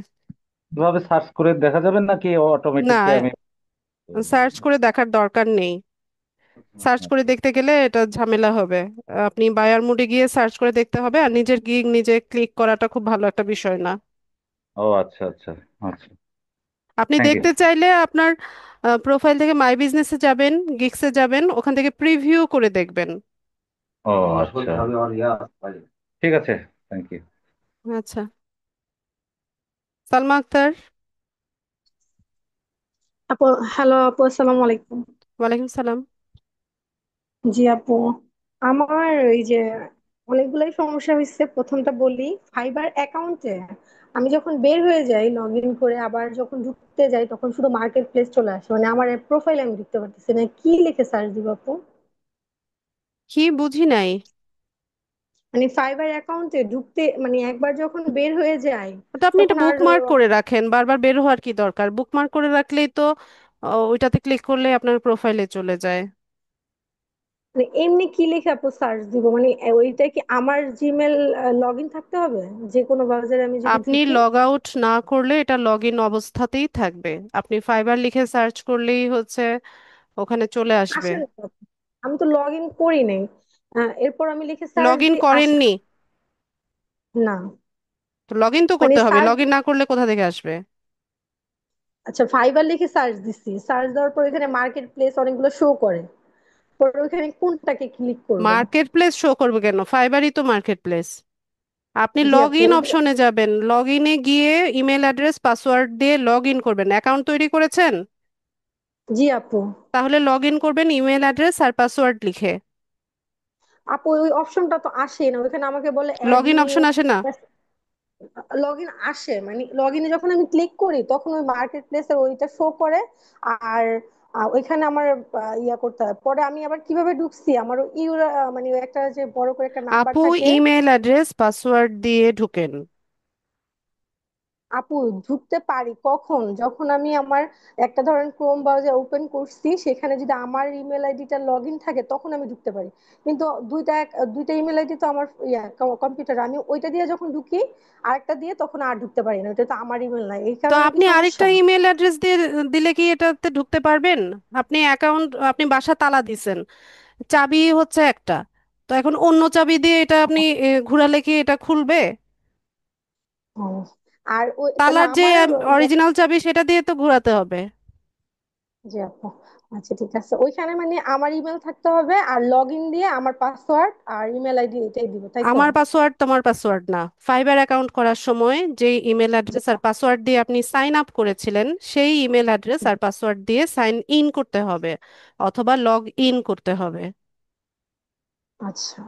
কিভাবে সার্চ করে দেখা যাবে নাকি না, অটোমেটিক আমি? সার্চ করে দেখার দরকার নেই, সার্চ করে দেখতে গেলে এটা ঝামেলা হবে, আপনি বায়ার মোডে গিয়ে সার্চ করে দেখতে হবে, আর নিজের গিগ নিজে ক্লিক করাটা খুব ভালো একটা বিষয় না। ও আচ্ছা, আচ্ছা, আচ্ছা। আপনি থ্যাংক ইউ। দেখতে চাইলে আপনার প্রোফাইল থেকে মাই বিজনেসে যাবেন, গিগসে যাবেন, ওখান থেকে প্রিভিউ করে দেখবেন। ও আচ্ছা, ঠিক আছে, থ্যাংক ইউ। আচ্ছা, সালমা আক্তার। আপু, হ্যালো আপু, আসসালামু আলাইকুম। ওয়ালাইকুম সালাম। জি আপু, আমার এই যে অনেকগুলাই সমস্যা হয়েছে। প্রথমটা বলি, ফাইবার অ্যাকাউন্টে আমি যখন বের হয়ে যাই লগ ইন করে, আবার যখন ঢুকতে যাই তখন শুধু মার্কেট প্লেস চলে আসে, মানে আমার প্রোফাইল আমি দেখতে পারতেছি না, কি লিখে সার্চ দিব আপু? কি বুঝি নাই। মানে ফাইবার অ্যাকাউন্টে ঢুকতে মানে একবার যখন বের হয়ে যায় ওটা আপনি তখন একটা আর বুকমার্ক করে রাখেন, বারবার বের হওয়ার কি দরকার? বুকমার্ক করে রাখলেই তো ওইটাতে ক্লিক করলে আপনার প্রোফাইলে চলে যায়। মানে এমনি কি লিখে আপু সার্চ দিব মানে ওইটা কি আমার জিমেল লগ ইন থাকতে হবে যে কোনো ব্রাউজারে আমি যদি আপনি ঢুকি? লগ আউট না করলে এটা লগ ইন অবস্থাতেই থাকবে। আপনি ফাইবার লিখে সার্চ করলেই হচ্ছে ওখানে চলে আসবে। আসলে আমি তো লগ ইন করি নাই। এরপর আমি লিখে সার্চ লগ ইন দিই আসে করেননি? না। তো লগ ইন তো মানে করতে হবে, সার্চ, লগ ইন না করলে কোথা থেকে আসবে? আচ্ছা ফাইবার লিখে সার্চ দিচ্ছি, সার্চ দেওয়ার পর এখানে মার্কেট প্লেস অনেকগুলো শো করে, পরে ওইখানে কোনটাকে ক্লিক করব? মার্কেট প্লেস শো করবে কেন? ফাইবারই তো মার্কেট প্লেস। আপনি জি লগ আপু ইন ওইগুলো, অপশনে যাবেন, লগ ইনে গিয়ে ইমেল অ্যাড্রেস পাসওয়ার্ড দিয়ে লগ ইন করবেন। অ্যাকাউন্ট তৈরি করেছেন? জি আপু। তাহলে লগ ইন করবেন ইমেল অ্যাড্রেস আর পাসওয়ার্ড লিখে। আপু ওই অপশনটা তো আসে না, ওইখানে আমাকে বলে add log in new. Option আসে না? লগ ইন আসে মানে লগ ইনে যখন আমি ক্লিক করি তখন ওই মার্কেট প্লেসের ওইটা শো করে। আর ওইখানে আমার ইয়া করতে হয়, পরে আমি আবার কিভাবে ঢুকছি আমার ইউরা মানে ওই একটা যে বড় করে একটা নাম্বার আপু থাকে। ইমেল অ্যাড্রেস পাসওয়ার্ড দিয়ে ঢুকেন। আপু ঢুকতে পারি কখন? যখন আমি আমার একটা ধরেন ক্রোম ব্রাউজার ওপেন করছি সেখানে যদি আমার ইমেল আইডিটা লগ ইন থাকে তখন আমি ঢুকতে পারি। কিন্তু দুইটা ইমেল আইডি তো আমার কম্পিউটার, আমি ওইটা দিয়ে যখন ঢুকি আরেকটা দিয়ে তখন আর ঢুকতে পারি না, ওইটা তো আমার ইমেল নাই, এই তো কারণে কি আপনি আরেকটা সমস্যা? ইমেল অ্যাড্রেস দিয়ে দিলে কি এটাতে ঢুকতে পারবেন? আপনি অ্যাকাউন্ট, আপনি বাসা তালা দিছেন, চাবি হচ্ছে একটা, তো এখন অন্য চাবি দিয়ে এটা আপনি ঘোরালে কি এটা খুলবে? ও, আর ওই তাহলে তালার যে আমার অরিজিনাল চাবি সেটা দিয়ে তো ঘোরাতে হবে। জি আপু, আচ্ছা ঠিক আছে, ওইখানে মানে আমার ইমেল থাকতে হবে আর লগ ইন দিয়ে আমার পাসওয়ার্ড আর ইমেল আইডি এটাই দিব তাই তো? আমার পাসওয়ার্ড তোমার পাসওয়ার্ড না। ফাইবার অ্যাকাউন্ট করার সময় যে ইমেল জি, অ্যাড্রেস আর পাসওয়ার্ড দিয়ে আপনি সাইন আপ করেছিলেন সেই ইমেল অ্যাড্রেস আর পাসওয়ার্ড দিয়ে সাইন ইন করতে হবে, অথবা লগ ইন করতে হবে। আচ্ছা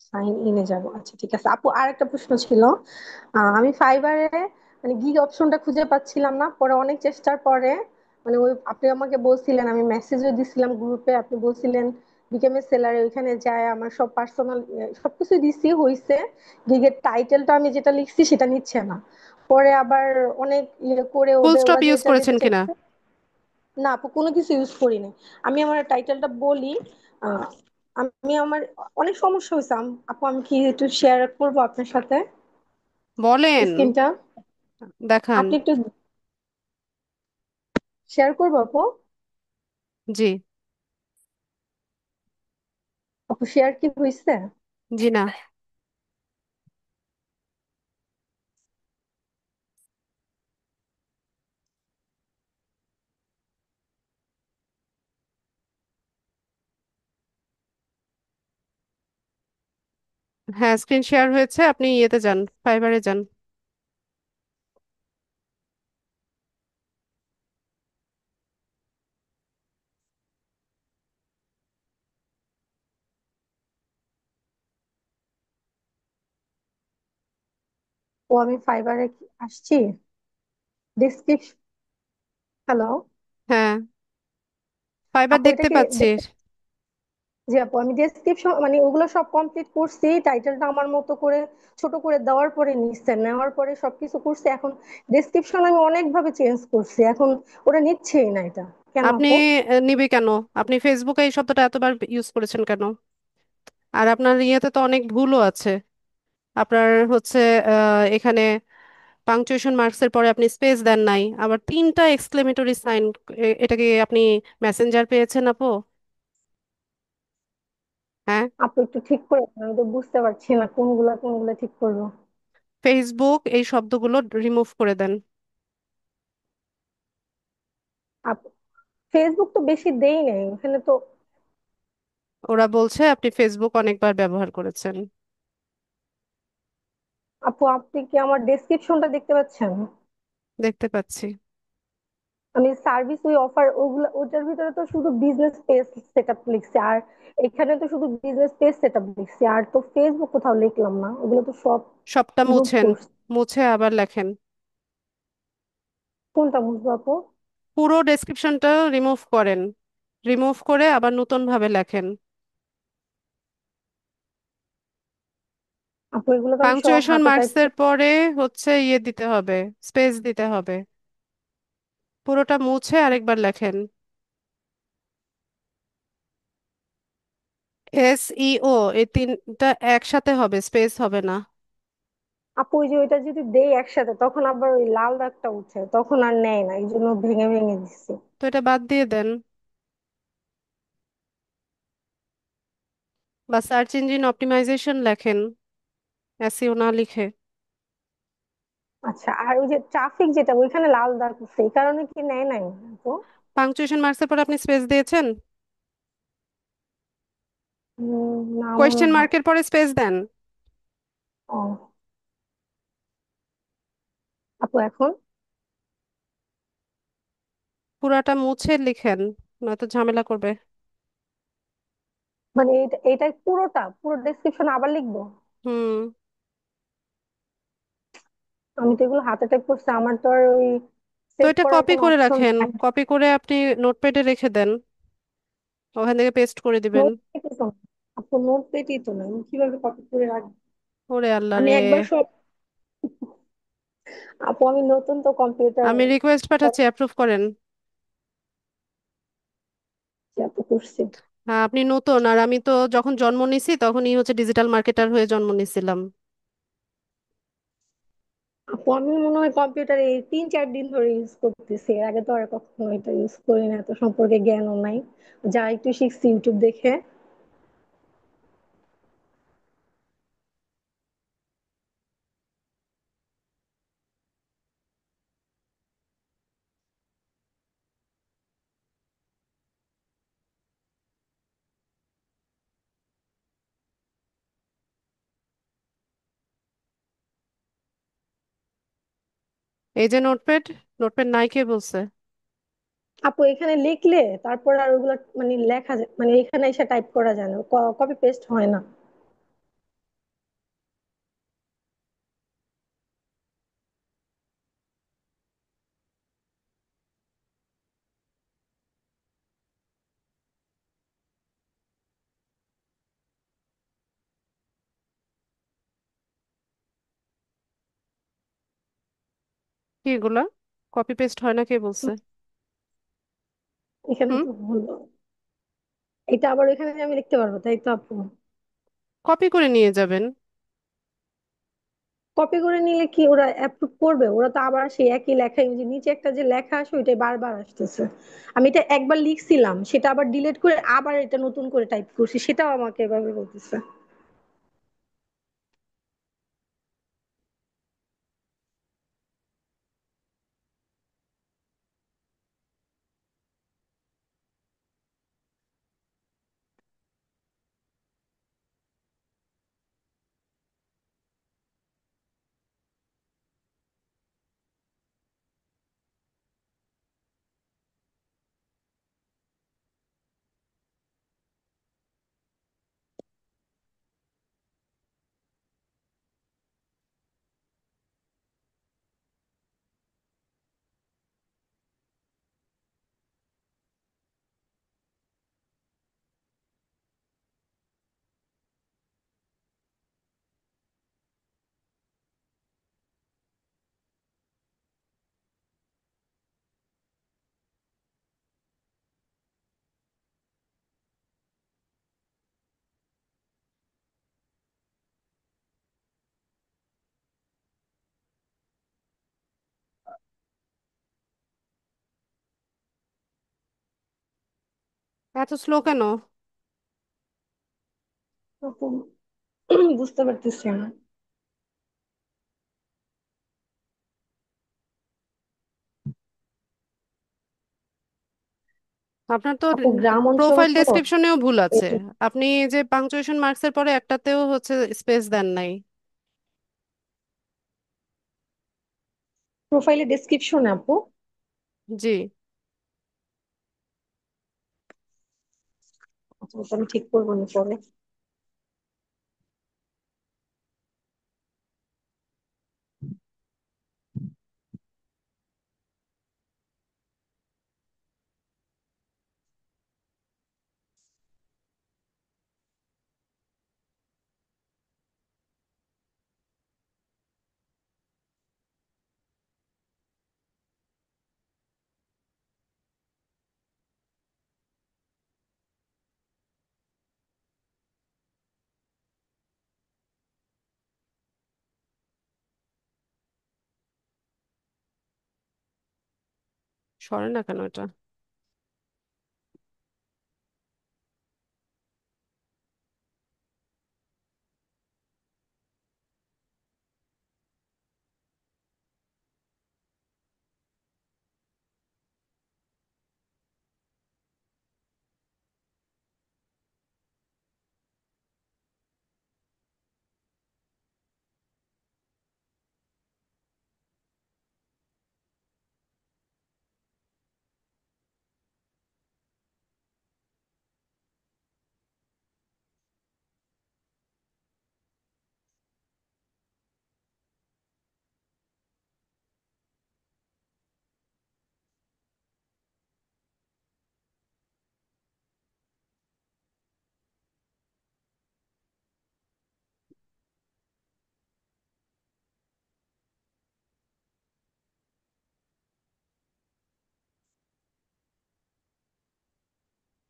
সাইন ইনে যাব, আচ্ছা ঠিক আছে আপু। আর একটা প্রশ্ন ছিল, আমি ফাইবারে মানে গিগ অপশনটা খুঁজে পাচ্ছিলাম না, পরে অনেক চেষ্টার পরে মানে ওই আপনি আমাকে বলছিলেন, আমি মেসেজও দিছিলাম গ্রুপে, আপনি বলছিলেন বিকেএম এর সেলারে ওইখানে যায় আমার সব পার্সোনাল সবকিছু দিছি হইছে, গিগের টাইটেলটা আমি যেটা লিখছি সেটা নিচ্ছে না। পরে আবার অনেক ইয়ে করে ফুল ওদের স্টপ ওরা ইউজ যেটা যেটা করেছেন চেক, কিনা? না আপু কোনো কিছু ইউজ করিনি। আমি আমার টাইটেলটা বলি, আহ, আমি আমার অনেক সমস্যা হয়েছে আপু, আমি কি একটু শেয়ার করবো আপনার সাথে বলেন, স্ক্রিনটা? দেখান। আপনি একটু শেয়ার করবো আপু? জি। আপু শেয়ার কি হয়েছে? জি না। হ্যাঁ, স্ক্রিন শেয়ার হয়েছে, আপনি ইয়েতে যান, ফাইবারে যান। ও আমি ফাইবারে আসছি, ডিসক্রিপশন, হ্যালো? হ্যাঁ, ফাইবার আপু এটা দেখতে কি পাচ্ছি। জি আপু, আমি ডেসক্রিপশন মানে ওগুলো সব কমপ্লিট করছি, টাইটেলটা আমার মতো করে ছোট করে দেওয়ার পরে নিচ্ছে, নেওয়ার পরে সবকিছু করছি, এখন ডেসক্রিপশন আমি অনেক ভাবে চেঞ্জ করছি, এখন ওরা নিচ্ছেই না, এটা কেন আপনি আপু? নিবে কেন? আপনি ফেসবুকে এই শব্দটা এতবার ইউজ করেছেন কেন? আর আপনার ইয়েতে তো অনেক ভুলও আছে। আপনার হচ্ছে এখানে পাংচুয়েশন মার্কসের পরে আপনি স্পেস দেন নাই, আবার তিনটা এক্সক্লেমেটরি সাইন। এটা কি আপনি মেসেঞ্জার পেয়েছেন আপু? হ্যাঁ। আপু একটু ঠিক করে দেন, আমি তো বুঝতে পারছি না কোনগুলা কোনগুলা ঠিক করবো। ফেসবুক এই শব্দগুলো রিমুভ করে দেন। আপু ফেসবুক তো বেশি দেই নাই ওখানে তো। ওরা বলছে আপনি ফেসবুক অনেকবার ব্যবহার করেছেন। আপু আপনি কি আমার ডেসক্রিপশনটা দেখতে পাচ্ছেন? দেখতে পাচ্ছি। আমি সার্ভিস ওই অফার ওগুলো ওটার ভিতরে তো শুধু বিজনেস পেজ সেটআপ লিখছি, আর এখানে তো শুধু বিজনেস পেজ সেটআপ লিখছি, আর তো ফেসবুক কোথাও লিখলাম না, ওগুলো তো সব সবটা রিমুভ মুছেন, করছি। মুছে আবার লেখেন। কোনটা বুঝবো আপু? পুরো ডেসক্রিপশনটা রিমুভ করেন, রিমুভ করে আবার নতুন ভাবে লেখেন। আপু এগুলো তো আমি সব পাংচুয়েশন হাতে টাইপ। মার্কসের পরে হচ্ছে ইয়ে দিতে হবে, স্পেস দিতে হবে। পুরোটা মুছে আরেকবার লেখেন। SEO, এই তিনটা একসাথে হবে, স্পেস হবে না। আপু ওই যে ওইটা যদি দেই একসাথে তখন আবার ওই লাল দাগটা উঠে, তখন আর নেয় না, এই জন্য ভেঙে ভেঙে দিচ্ছি। তো এটা বাদ দিয়ে দেন, বা সার্চ ইঞ্জিন অপটিমাইজেশন লেখেন, SEO না লিখে। আচ্ছা, আর ওই যে ট্রাফিক যেটা ওইখানে লাল দাগ উঠছে, এই কারণে কি নেয় নাই আপু? পাংচুয়েশন মার্কসের পর আপনি স্পেস দিয়েছেন? না মনে কোয়েশ্চেন হয়। মার্কের পরে স্পেস দেন। ও আপু এখন পুরাটা মুছে লিখেন, নয়তো ঝামেলা করবে। মানে এটা পুরোটা পুরো ডেসক্রিপশন আবার লিখবো? হুম। আমি তো এগুলো হাতে টাইপ করছি, আমার তো আর ওই তো সেভ এটা করার কপি কোনো করে অপশন রাখেন, নাই। কপি করে আপনি নোটপ্যাডে রেখে দেন, ওখান থেকে পেস্ট করে দিবেন। নোট পেটি তো না। আপু নোট পেটি তো না, আমি কিভাবে কপি করে রাখবো? ওরে আল্লাহ আমি রে। একবার সব, আপু আমি নতুন তো কম্পিউটার আমি রিকোয়েস্ট পাঠাচ্ছি, অ্যাপ্রুভ করেন। আপু করছি। হ্যাঁ, আপনি নতুন, আর আমি তো যখন জন্ম নিছি তখনই হচ্ছে ডিজিটাল মার্কেটার হয়ে জন্ম নিছিলাম। আপু আমি মনে হয় কম্পিউটার এই 3-4 দিন ধরে ইউজ করতেছি, এর আগে তো আর কখনো এটা ইউজ করি না, এত সম্পর্কে জ্ঞানও নাই। যা একটু শিখছি ইউটিউব দেখে। এই যে নোটপ্যাড, নোটপ্যাড নাই কে বলছে? আপু এখানে লিখলে তারপর আর ওগুলো মানে লেখা যায়, মানে এখানে এসে টাইপ করা যায় না, কপি পেস্ট হয় না। কি এগুলা কপি পেস্ট হয় না কে বলছে? এখানে হুম। তো হলো, এটা আবার এখানে আমি লিখতে পারবো তাই তো আপু? কপি করে নিয়ে যাবেন। কপি করে নিলে কি ওরা অ্যাপ্রুভ করবে? ওরা তো আবার সেই একই লেখাই, ওই যে নিচে একটা যে লেখা আসে ওইটাই বারবার আসতেছে। আমি এটা একবার লিখছিলাম, সেটা আবার ডিলিট করে আবার এটা নতুন করে টাইপ করছি, সেটাও আমাকে এভাবে বলতেছে। এত স্লো কেন? আপু বুঝতে পারতেছি না। আপনার তো আপু গ্রাম অঞ্চল প্রোফাইল তো, ডেসক্রিপশনেও ভুল এই আছে। আপনি যে পাংচুয়েশন মার্কসের পরে একটাতেও হচ্ছে স্পেস দেন নাই। প্রোফাইলে ডেসক্রিপশন আপু। জি। আচ্ছা, ওটা আমি ঠিক করবো না পরে। সরে না কেন এটা?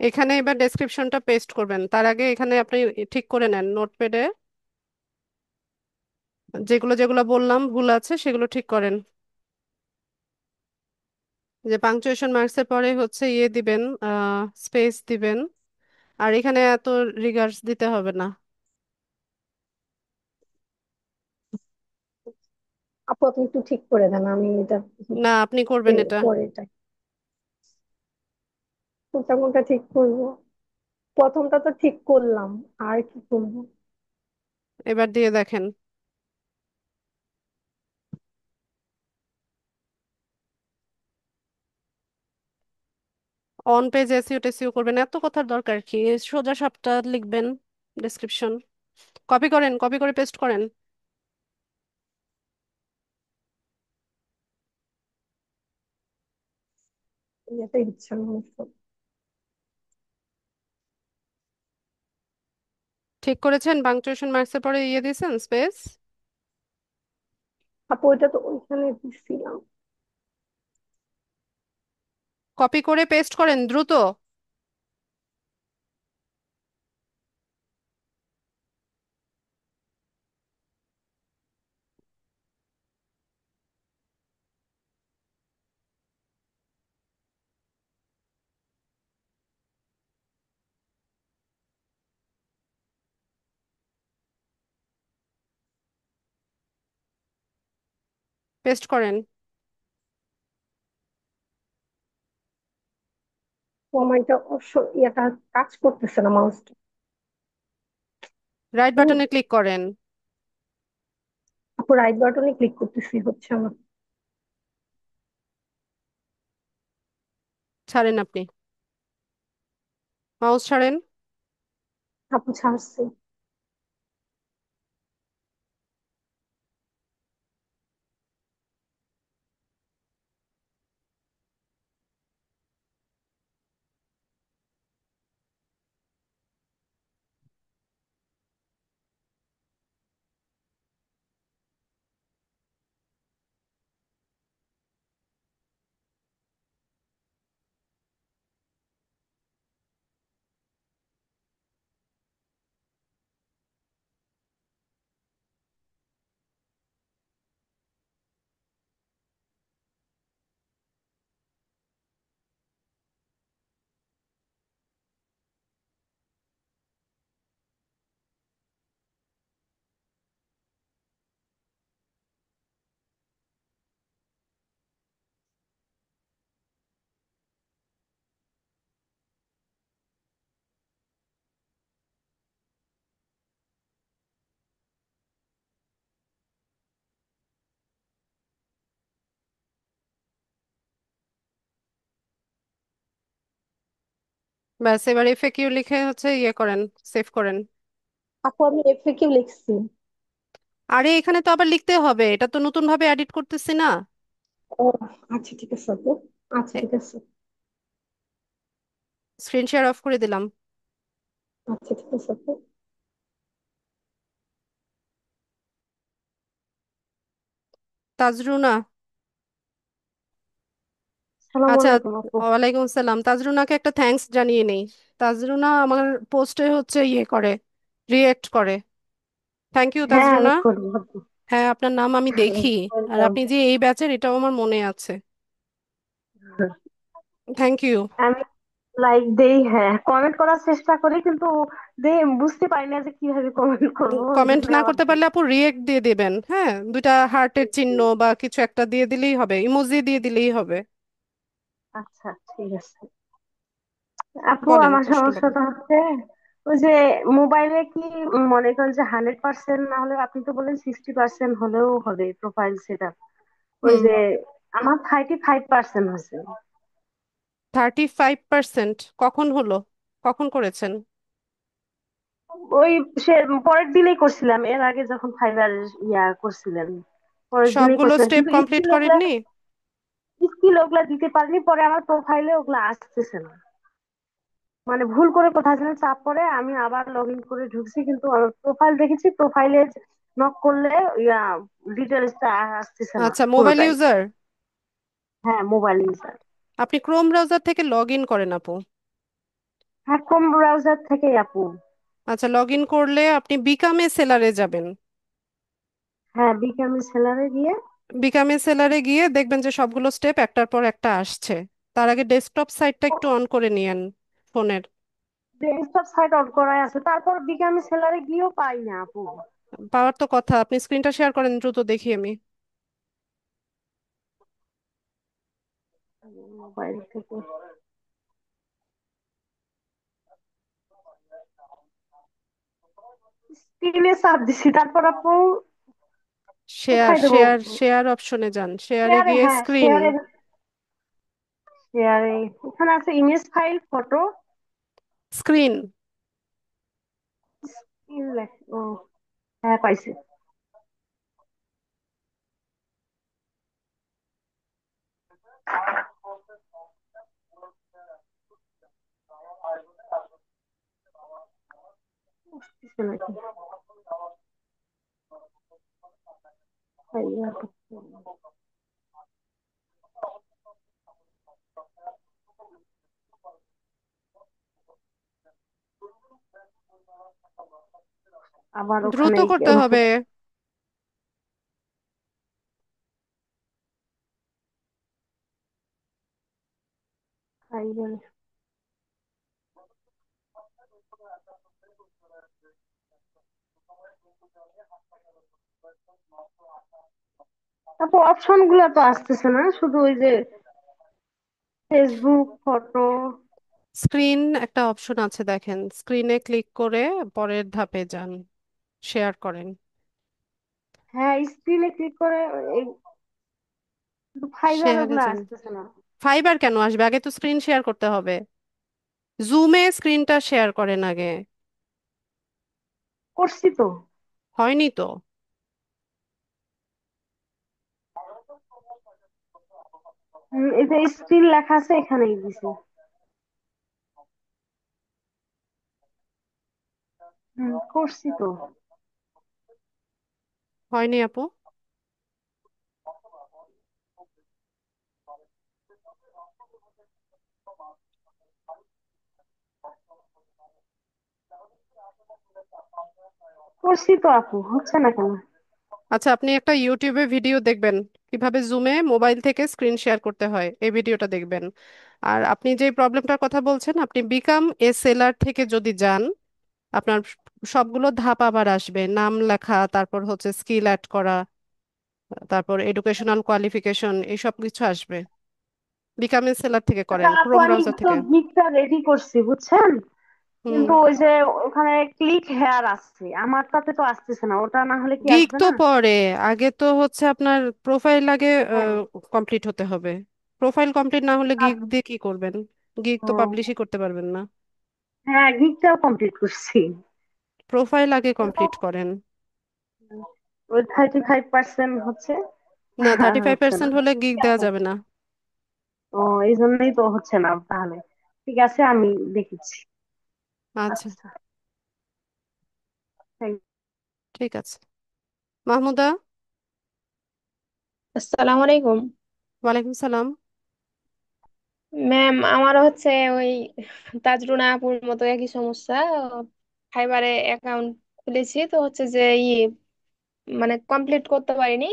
এখানে এবার ডেসক্রিপশনটা পেস্ট করবেন, তার আগে এখানে আপনি ঠিক করে নেন নোটপ্যাডে যেগুলো যেগুলো বললাম ভুল আছে সেগুলো ঠিক করেন। যে পাংচুয়েশন মার্কসের পরে হচ্ছে ইয়ে দিবেন, স্পেস দিবেন, আর এখানে এত রিগার্স দিতে হবে না। আপু আপনি একটু ঠিক করে দেন, আমি এটা না, আপনি করবেন এটা। পরে এটা কোনটা কোনটা ঠিক করবো। প্রথমটা তো ঠিক করলাম, আর কি করবো? এবার দিয়ে দেখেন। অন পেজ এসইও টেসইও করবেন, এত কথার দরকার কি? সোজা সাপটা লিখবেন ডেসক্রিপশন। কপি করেন, কপি করে পেস্ট করেন। এটাই হচ্ছে আমার সমস্যা। ঠিক করেছেন? পাংচুয়েশন মার্কসের পরে ইয়ে দিয়েছেন স্পেস। আপু ওইটা তো ওইখানে দিছিলাম। কপি করে পেস্ট করেন দ্রুত। পেস্ট করেন। ও আমার এটা এটা কাজ করতেছে না মাউসটা। রাইট বাটনে ক্লিক করেন। আপু রাইট বাটনে ক্লিক করতেছি, হচ্ছে আমার। ছাড়েন আপনি, মাউস ছাড়েন। আপু ছাড়ছি। ব্যাস, এবার এফএকিউ লিখে হচ্ছে ইয়ে করেন, সেভ করেন। আপু আমি এফএকিউ লিখছি। আরে এখানে তো আবার লিখতে হবে, এটা তো নতুন ভাবে এডিট করতেছি না। ও আচ্ছা ঠিক আছে আপু। আচ্ছা ঠিক আছে। স্ক্রিন শেয়ার অফ করে দিলাম। আচ্ছা ঠিক আছে আপু। তাজরুনা। সালাম আচ্ছা, আলাইকুম আপু। ওয়ালাইকুম আসসালাম। তাজরুনাকে একটা থ্যাঙ্কস জানিয়ে নেই। তাজরুনা আমার পোস্টে হচ্ছে ইয়ে করে, রিয়েক্ট করে। থ্যাংক ইউ হ্যাঁ আমি তাজরুনা। করবো আপু। হ্যাঁ, আপনার নাম আমি দেখি। আর ওয়েলকাম। আপনি যে এই ব্যাচের এটাও আমার মনে আছে। Thank you. আমি লাইক দেই, হ্যাঁ কমেন্ট করার চেষ্টা করি, কিন্তু বুঝতে পারি না যে কিভাবে কমেন্ট করবো, ওই কমেন্ট জন্য না আবার করতে দেই। পারলে আপু রিয়েক্ট দিয়ে দিবেন, হ্যাঁ, দুইটা হার্টের চিহ্ন বা কিছু একটা দিয়ে দিলেই হবে, ইমোজি দিয়ে দিলেই হবে। আচ্ছা ঠিক আছে। আপু বলেন, আমার প্রশ্ন বলেন। সমস্যাটা হচ্ছে ওই যে মোবাইলে কি মনে করেন যে 100% না হলে, আপনি তো বলেন 60% হলেও হবে প্রোফাইল সেট আপ, ওই হুম। যে আমার 35% হয়েছে। 35%? কখন হলো? কখন করেছেন? ওই সে পরের দিনেই করছিলাম, এর আগে যখন ফাইবার করছিলেন, পরের দিনেই সবগুলো করছিলাম, স্টেপ কিন্তু কমপ্লিট করেননি? স্কিল ওগুলা দিতে পারিনি, পরে আমার প্রোফাইলে ওগুলা আসতেছে না, মানে ভুল করে কোথাও যেন চাপ পড়ে, আমি আবার লগ ইন করে ঢুকছি, কিন্তু প্রোফাইল দেখেছি, প্রোফাইলে নক করলে ইয়া ডিটেলসটা আসতেছে না আচ্ছা, মোবাইল পুরোটাই। ইউজার? হ্যাঁ মোবাইল ইউজার। আপনি ক্রোম ব্রাউজার থেকে লগ ইন করেন আপু? হ্যাঁ ক্রোম ব্রাউজার থেকেই আপু। আচ্ছা, লগ ইন করলে আপনি বিকামে সেলারে যাবেন। হ্যাঁ বিকামি সেলারে গিয়ে বিকামে সেলারে গিয়ে দেখবেন যে সবগুলো স্টেপ একটার পর একটা আসছে। তার আগে ডেস্কটপ সাইটটা একটু অন করে নিয়েন ফোনের। ডেস্কটপ সাইট অন করাই আছে, তারপর বিকামি সেলারে গিয়েও পাই না আপু। পাওয়ার তো কথা, আপনি স্ক্রিনটা শেয়ার করেন দ্রুত দেখি আমি। মোবাইল থেকে স্ক্রিনে চাপ দিছি, তারপর আপু শেয়ার কোথায় দেবো? শেয়ার শেয়ার অপশনে যান, শেয়ারে শেয়ারে, গিয়ে হ্যাঁ স্ক্রিন। শেয়ারে, শেয়ারে ওখানে আছে ইমেজ ফাইল ফটো স্ক্রিন। ও হ্যাঁ পাইছি। বুঝতেছি নাকি আবার দ্রুত ওখানে করতে হবে। ফাইবার। তারপর অপশন গুলো তো আসতেছে না, শুধু ওই যে ফেসবুক ফটো। স্ক্রিন একটা অপশন আছে দেখেন, স্ক্রিনে ক্লিক করে পরের ধাপে যান, শেয়ার করেন। হ্যাঁ স্ক্রিনে ক্লিক করে এই ফাইবার শেয়ারে ওগুলো যান। আসতেছে না। ফাইবার কেন আসবে? আগে তো স্ক্রিন শেয়ার করতে হবে। জুমে স্ক্রিনটা শেয়ার করেন আগে। করছি তো। হয়নি তো? এই যে স্ক্রিন লেখা আছে এখানেই দিছি। করছি তো। হয়নি আপু? করছি তো আপু, হচ্ছে না কেন? আচ্ছা, আপনি একটা ইউটিউবে ভিডিও দেখবেন কিভাবে জুমে মোবাইল থেকে স্ক্রিন শেয়ার করতে হয়, এই ভিডিওটা দেখবেন। আর আপনি যে প্রবলেমটার কথা বলছেন, আপনি বিকাম এ সেলার থেকে যদি যান, আপনার সবগুলো ধাপ আবার আসবে, নাম লেখা, তারপর হচ্ছে স্কিল অ্যাড করা, তারপর এডুকেশনাল কোয়ালিফিকেশন, এইসব কিছু আসবে। বিকাম এ সেলার থেকে আচ্ছা করেন, আপু ক্রোম আমি ব্রাউজার তো থেকে। গিকটা রেডি করছি বুঝছেন, হুম। কিন্তু ওই যে ওখানে ক্লিক হেয়ার আসছে, আমারটাতে তো আসতেছে না, ওটা না হলে কি গিগ আসবে তো না? পরে, আগে তো হচ্ছে আপনার প্রোফাইল আগে হ্যাঁ। কমপ্লিট হতে হবে। প্রোফাইল কমপ্লিট না হলে গিগ আপ- দিয়ে কি করবেন? গিগ তো ও, পাবলিশই করতে পারবেন না। হ্যাঁ গিকটাও কমপ্লিট করছি। প্রোফাইল আগে কিন্তু কমপ্লিট করেন। ওই 35% হচ্ছে, না, আর থার্টি ফাইভ হচ্ছে না। পার্সেন্ট হলে গিগ ঠিক দেওয়া আছে। যাবে না। ও এই জন্যই তো হচ্ছে না তাহলে। ঠিক আছে আমি দেখেছি। আচ্ছা, আচ্ছা thank you. ঠিক আছে। মাহমুদা। আসসালামু আলাইকুম। ওয়ালাইকুম সালাম। ম্যাম আমার হচ্ছে ওই তাজরুনা আপুর মতো একই সমস্যা। ফাইবারে অ্যাকাউন্ট খুলেছি তো হচ্ছে যে মানে কমপ্লিট করতে পারিনি।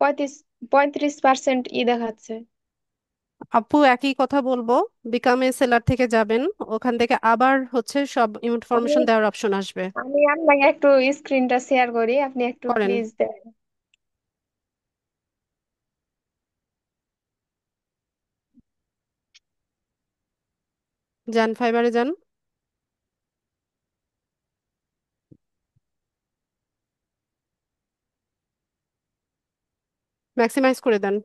35% দেখাচ্ছে। আপু একই কথা বলবো, বিকাম এ সেলার থেকে যাবেন, ওখান থেকে আবার হচ্ছে সব আমি ইনফরমেশন দেওয়ার অপশন আসবে। আমি আপনাকে একটু স্ক্রিনটা শেয়ার করি, আপনি একটু করেন, প্লিজ দেখেন। যান ফাইবারে যান, ম্যাক্সিমাইজ করে দেন,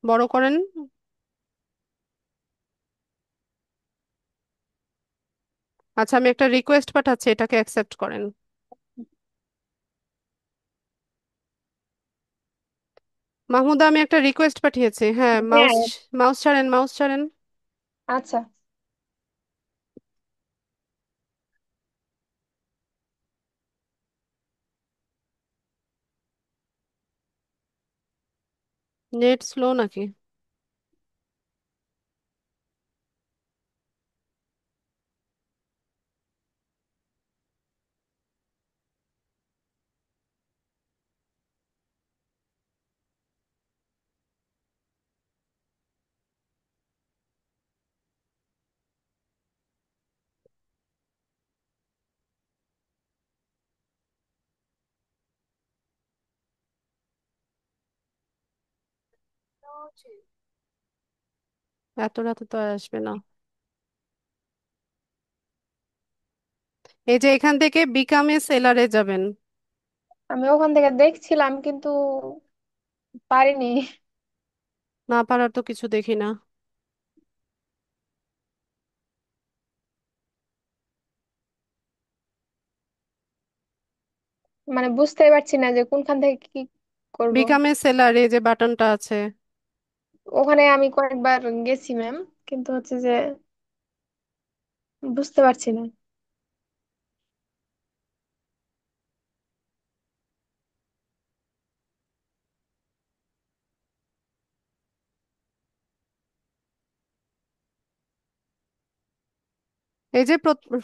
বড় করেন। আচ্ছা, আমি একটা রিকোয়েস্ট পাঠাচ্ছি, এটাকে অ্যাকসেপ্ট করেন। মাহমুদা, আমি একটা রিকোয়েস্ট পাঠিয়েছি। হ্যাঁ, মাউস, হ্যাঁ, মাউস ছাড়েন, মাউস ছাড়েন। আচ্ছা। নেট স্লো নাকি? এত রাতে তো আর আসবে না। এই যে এখান থেকে বিকামে সেলারে যাবেন। আমি ওখান থেকে দেখছিলাম কিন্তু পারিনি। না পারার তো কিছু দেখি না। মানে বুঝতেই পারছি না যে কোনখান থেকে কি করব। বিকামে সেলারে যে বাটনটা আছে, ওখানে আমি কয়েকবার গেছি ম্যাম, কিন্তু হচ্ছে যে বুঝতে পারছি না। এই যে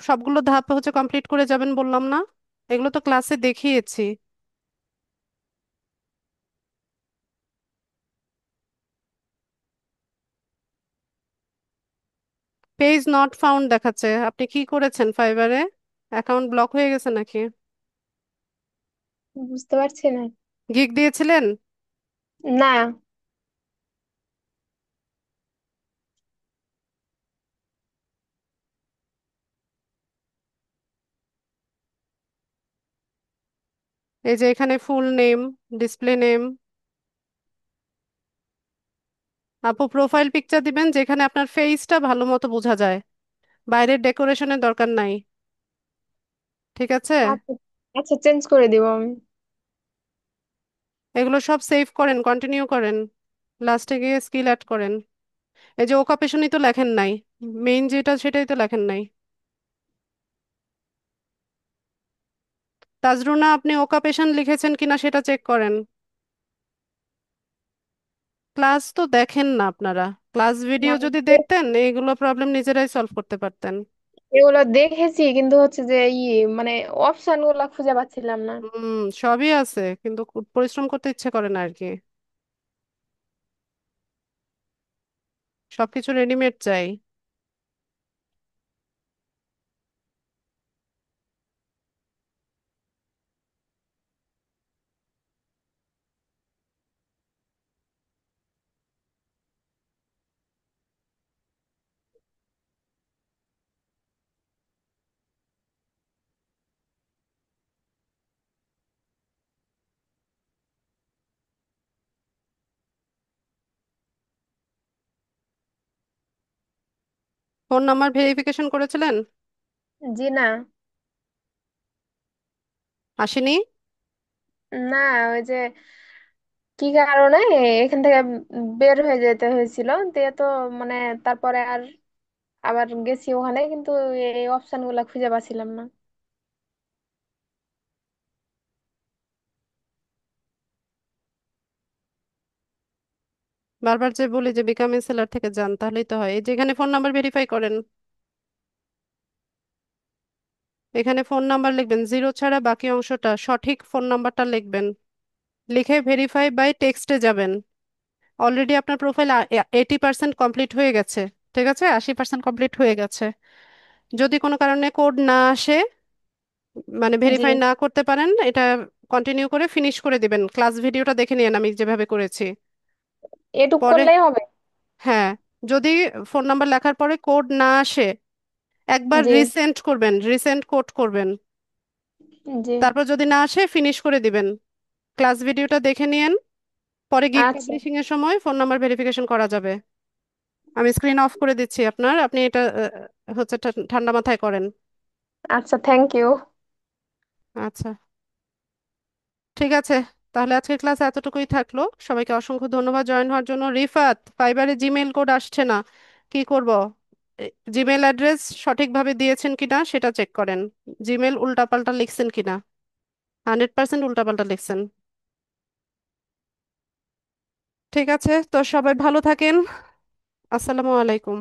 সবগুলো ধাপ হচ্ছে কমপ্লিট করে যাবেন বললাম না? এগুলো তো ক্লাসে দেখিয়েছি। পেজ নট ফাউন্ড দেখাচ্ছে, আপনি কি করেছেন ফাইবারে? অ্যাকাউন্ট ব্লক হয়ে গেছে নাকি? বুঝতে পারছি না। গিগ দিয়েছিলেন? না। এই যে এখানে ফুল নেম, ডিসপ্লে নেম। আপু প্রোফাইল পিকচার দিবেন যেখানে আপনার ফেসটা ভালো মতো বোঝা যায়, বাইরের ডেকোরেশনের দরকার নাই। ঠিক আছে? আচ্ছা, আচ্ছা, চেঞ্জ করে দিব আমি। এগুলো সব সেভ করেন, কন্টিনিউ করেন, লাস্টে গিয়ে স্কিল অ্যাড করেন। এই যে ওকাপেশনই তো লেখেন নাই, মেইন যেটা সেটাই তো লেখেন নাই। তাজরুনা, আপনি ওকাপেশন লিখেছেন কিনা সেটা চেক করেন। ক্লাস তো দেখেন না আপনারা, ক্লাস না, ভিডিও যদি দেখতেন এইগুলো প্রবলেম নিজেরাই সলভ করতে পারতেন। এগুলো দেখেছি কিন্তু হচ্ছে যে মানে অপশন গুলা খুঁজে পাচ্ছিলাম না। সবই আছে কিন্তু পরিশ্রম করতে ইচ্ছে করে না আর কি, সবকিছু রেডিমেড চাই। ফোন নাম্বার ভেরিফিকেশন করেছিলেন? জি না। আসেনি? না, ওই যে কি কারণে এখান থেকে বের হয়ে যেতে হয়েছিল দিয়ে তো, মানে তারপরে আর আবার গেছি ওখানে, কিন্তু এই অপশন গুলা খুঁজে পাচ্ছিলাম না। বারবার যে বলি যে বিকামিং সেলার থেকে যান, তাহলেই তো হয়। এই যে এখানে ফোন নাম্বার ভেরিফাই করেন, এখানে ফোন নাম্বার লিখবেন, জিরো ছাড়া বাকি অংশটা সঠিক ফোন নাম্বারটা লিখবেন, লিখে ভেরিফাই বাই টেক্সটে যাবেন। অলরেডি আপনার প্রোফাইল 80% কমপ্লিট হয়ে গেছে। ঠিক আছে, 80% কমপ্লিট হয়ে গেছে। যদি কোনো কারণে কোড না আসে, মানে জি, ভেরিফাই না করতে পারেন, এটা কন্টিনিউ করে ফিনিশ করে দিবেন। ক্লাস ভিডিওটা দেখে নিন আমি যেভাবে করেছি। এটুক পরে, করলেই হবে? হ্যাঁ, যদি ফোন নাম্বার লেখার পরে কোড না আসে, একবার জি, রিসেন্ড করবেন, রিসেন্ড কোড করবেন। জি। তারপর যদি না আসে ফিনিশ করে দিবেন। ক্লাস ভিডিওটা দেখে নিন, পরে গিগ আচ্ছা, পাবলিশিং এর সময় ফোন নাম্বার ভেরিফিকেশন করা যাবে। আমি স্ক্রিন অফ করে দিচ্ছি আপনার, আপনি এটা হচ্ছে ঠান্ডা মাথায় করেন। আচ্ছা, থ্যাংক ইউ। আচ্ছা, ঠিক আছে, তাহলে আজকের ক্লাস এতটুকুই থাকলো। সবাইকে অসংখ্য ধন্যবাদ জয়েন হওয়ার জন্য। রিফাত, ফাইবারে জিমেল কোড আসছে না, কি করব? জিমেল অ্যাড্রেস সঠিকভাবে দিয়েছেন কিনা সেটা চেক করেন। জিমেল উল্টাপাল্টা লিখছেন কিনা, 100% উল্টাপাল্টা লিখছেন। ঠিক আছে, তো সবাই ভালো থাকেন। আসসালামু আলাইকুম।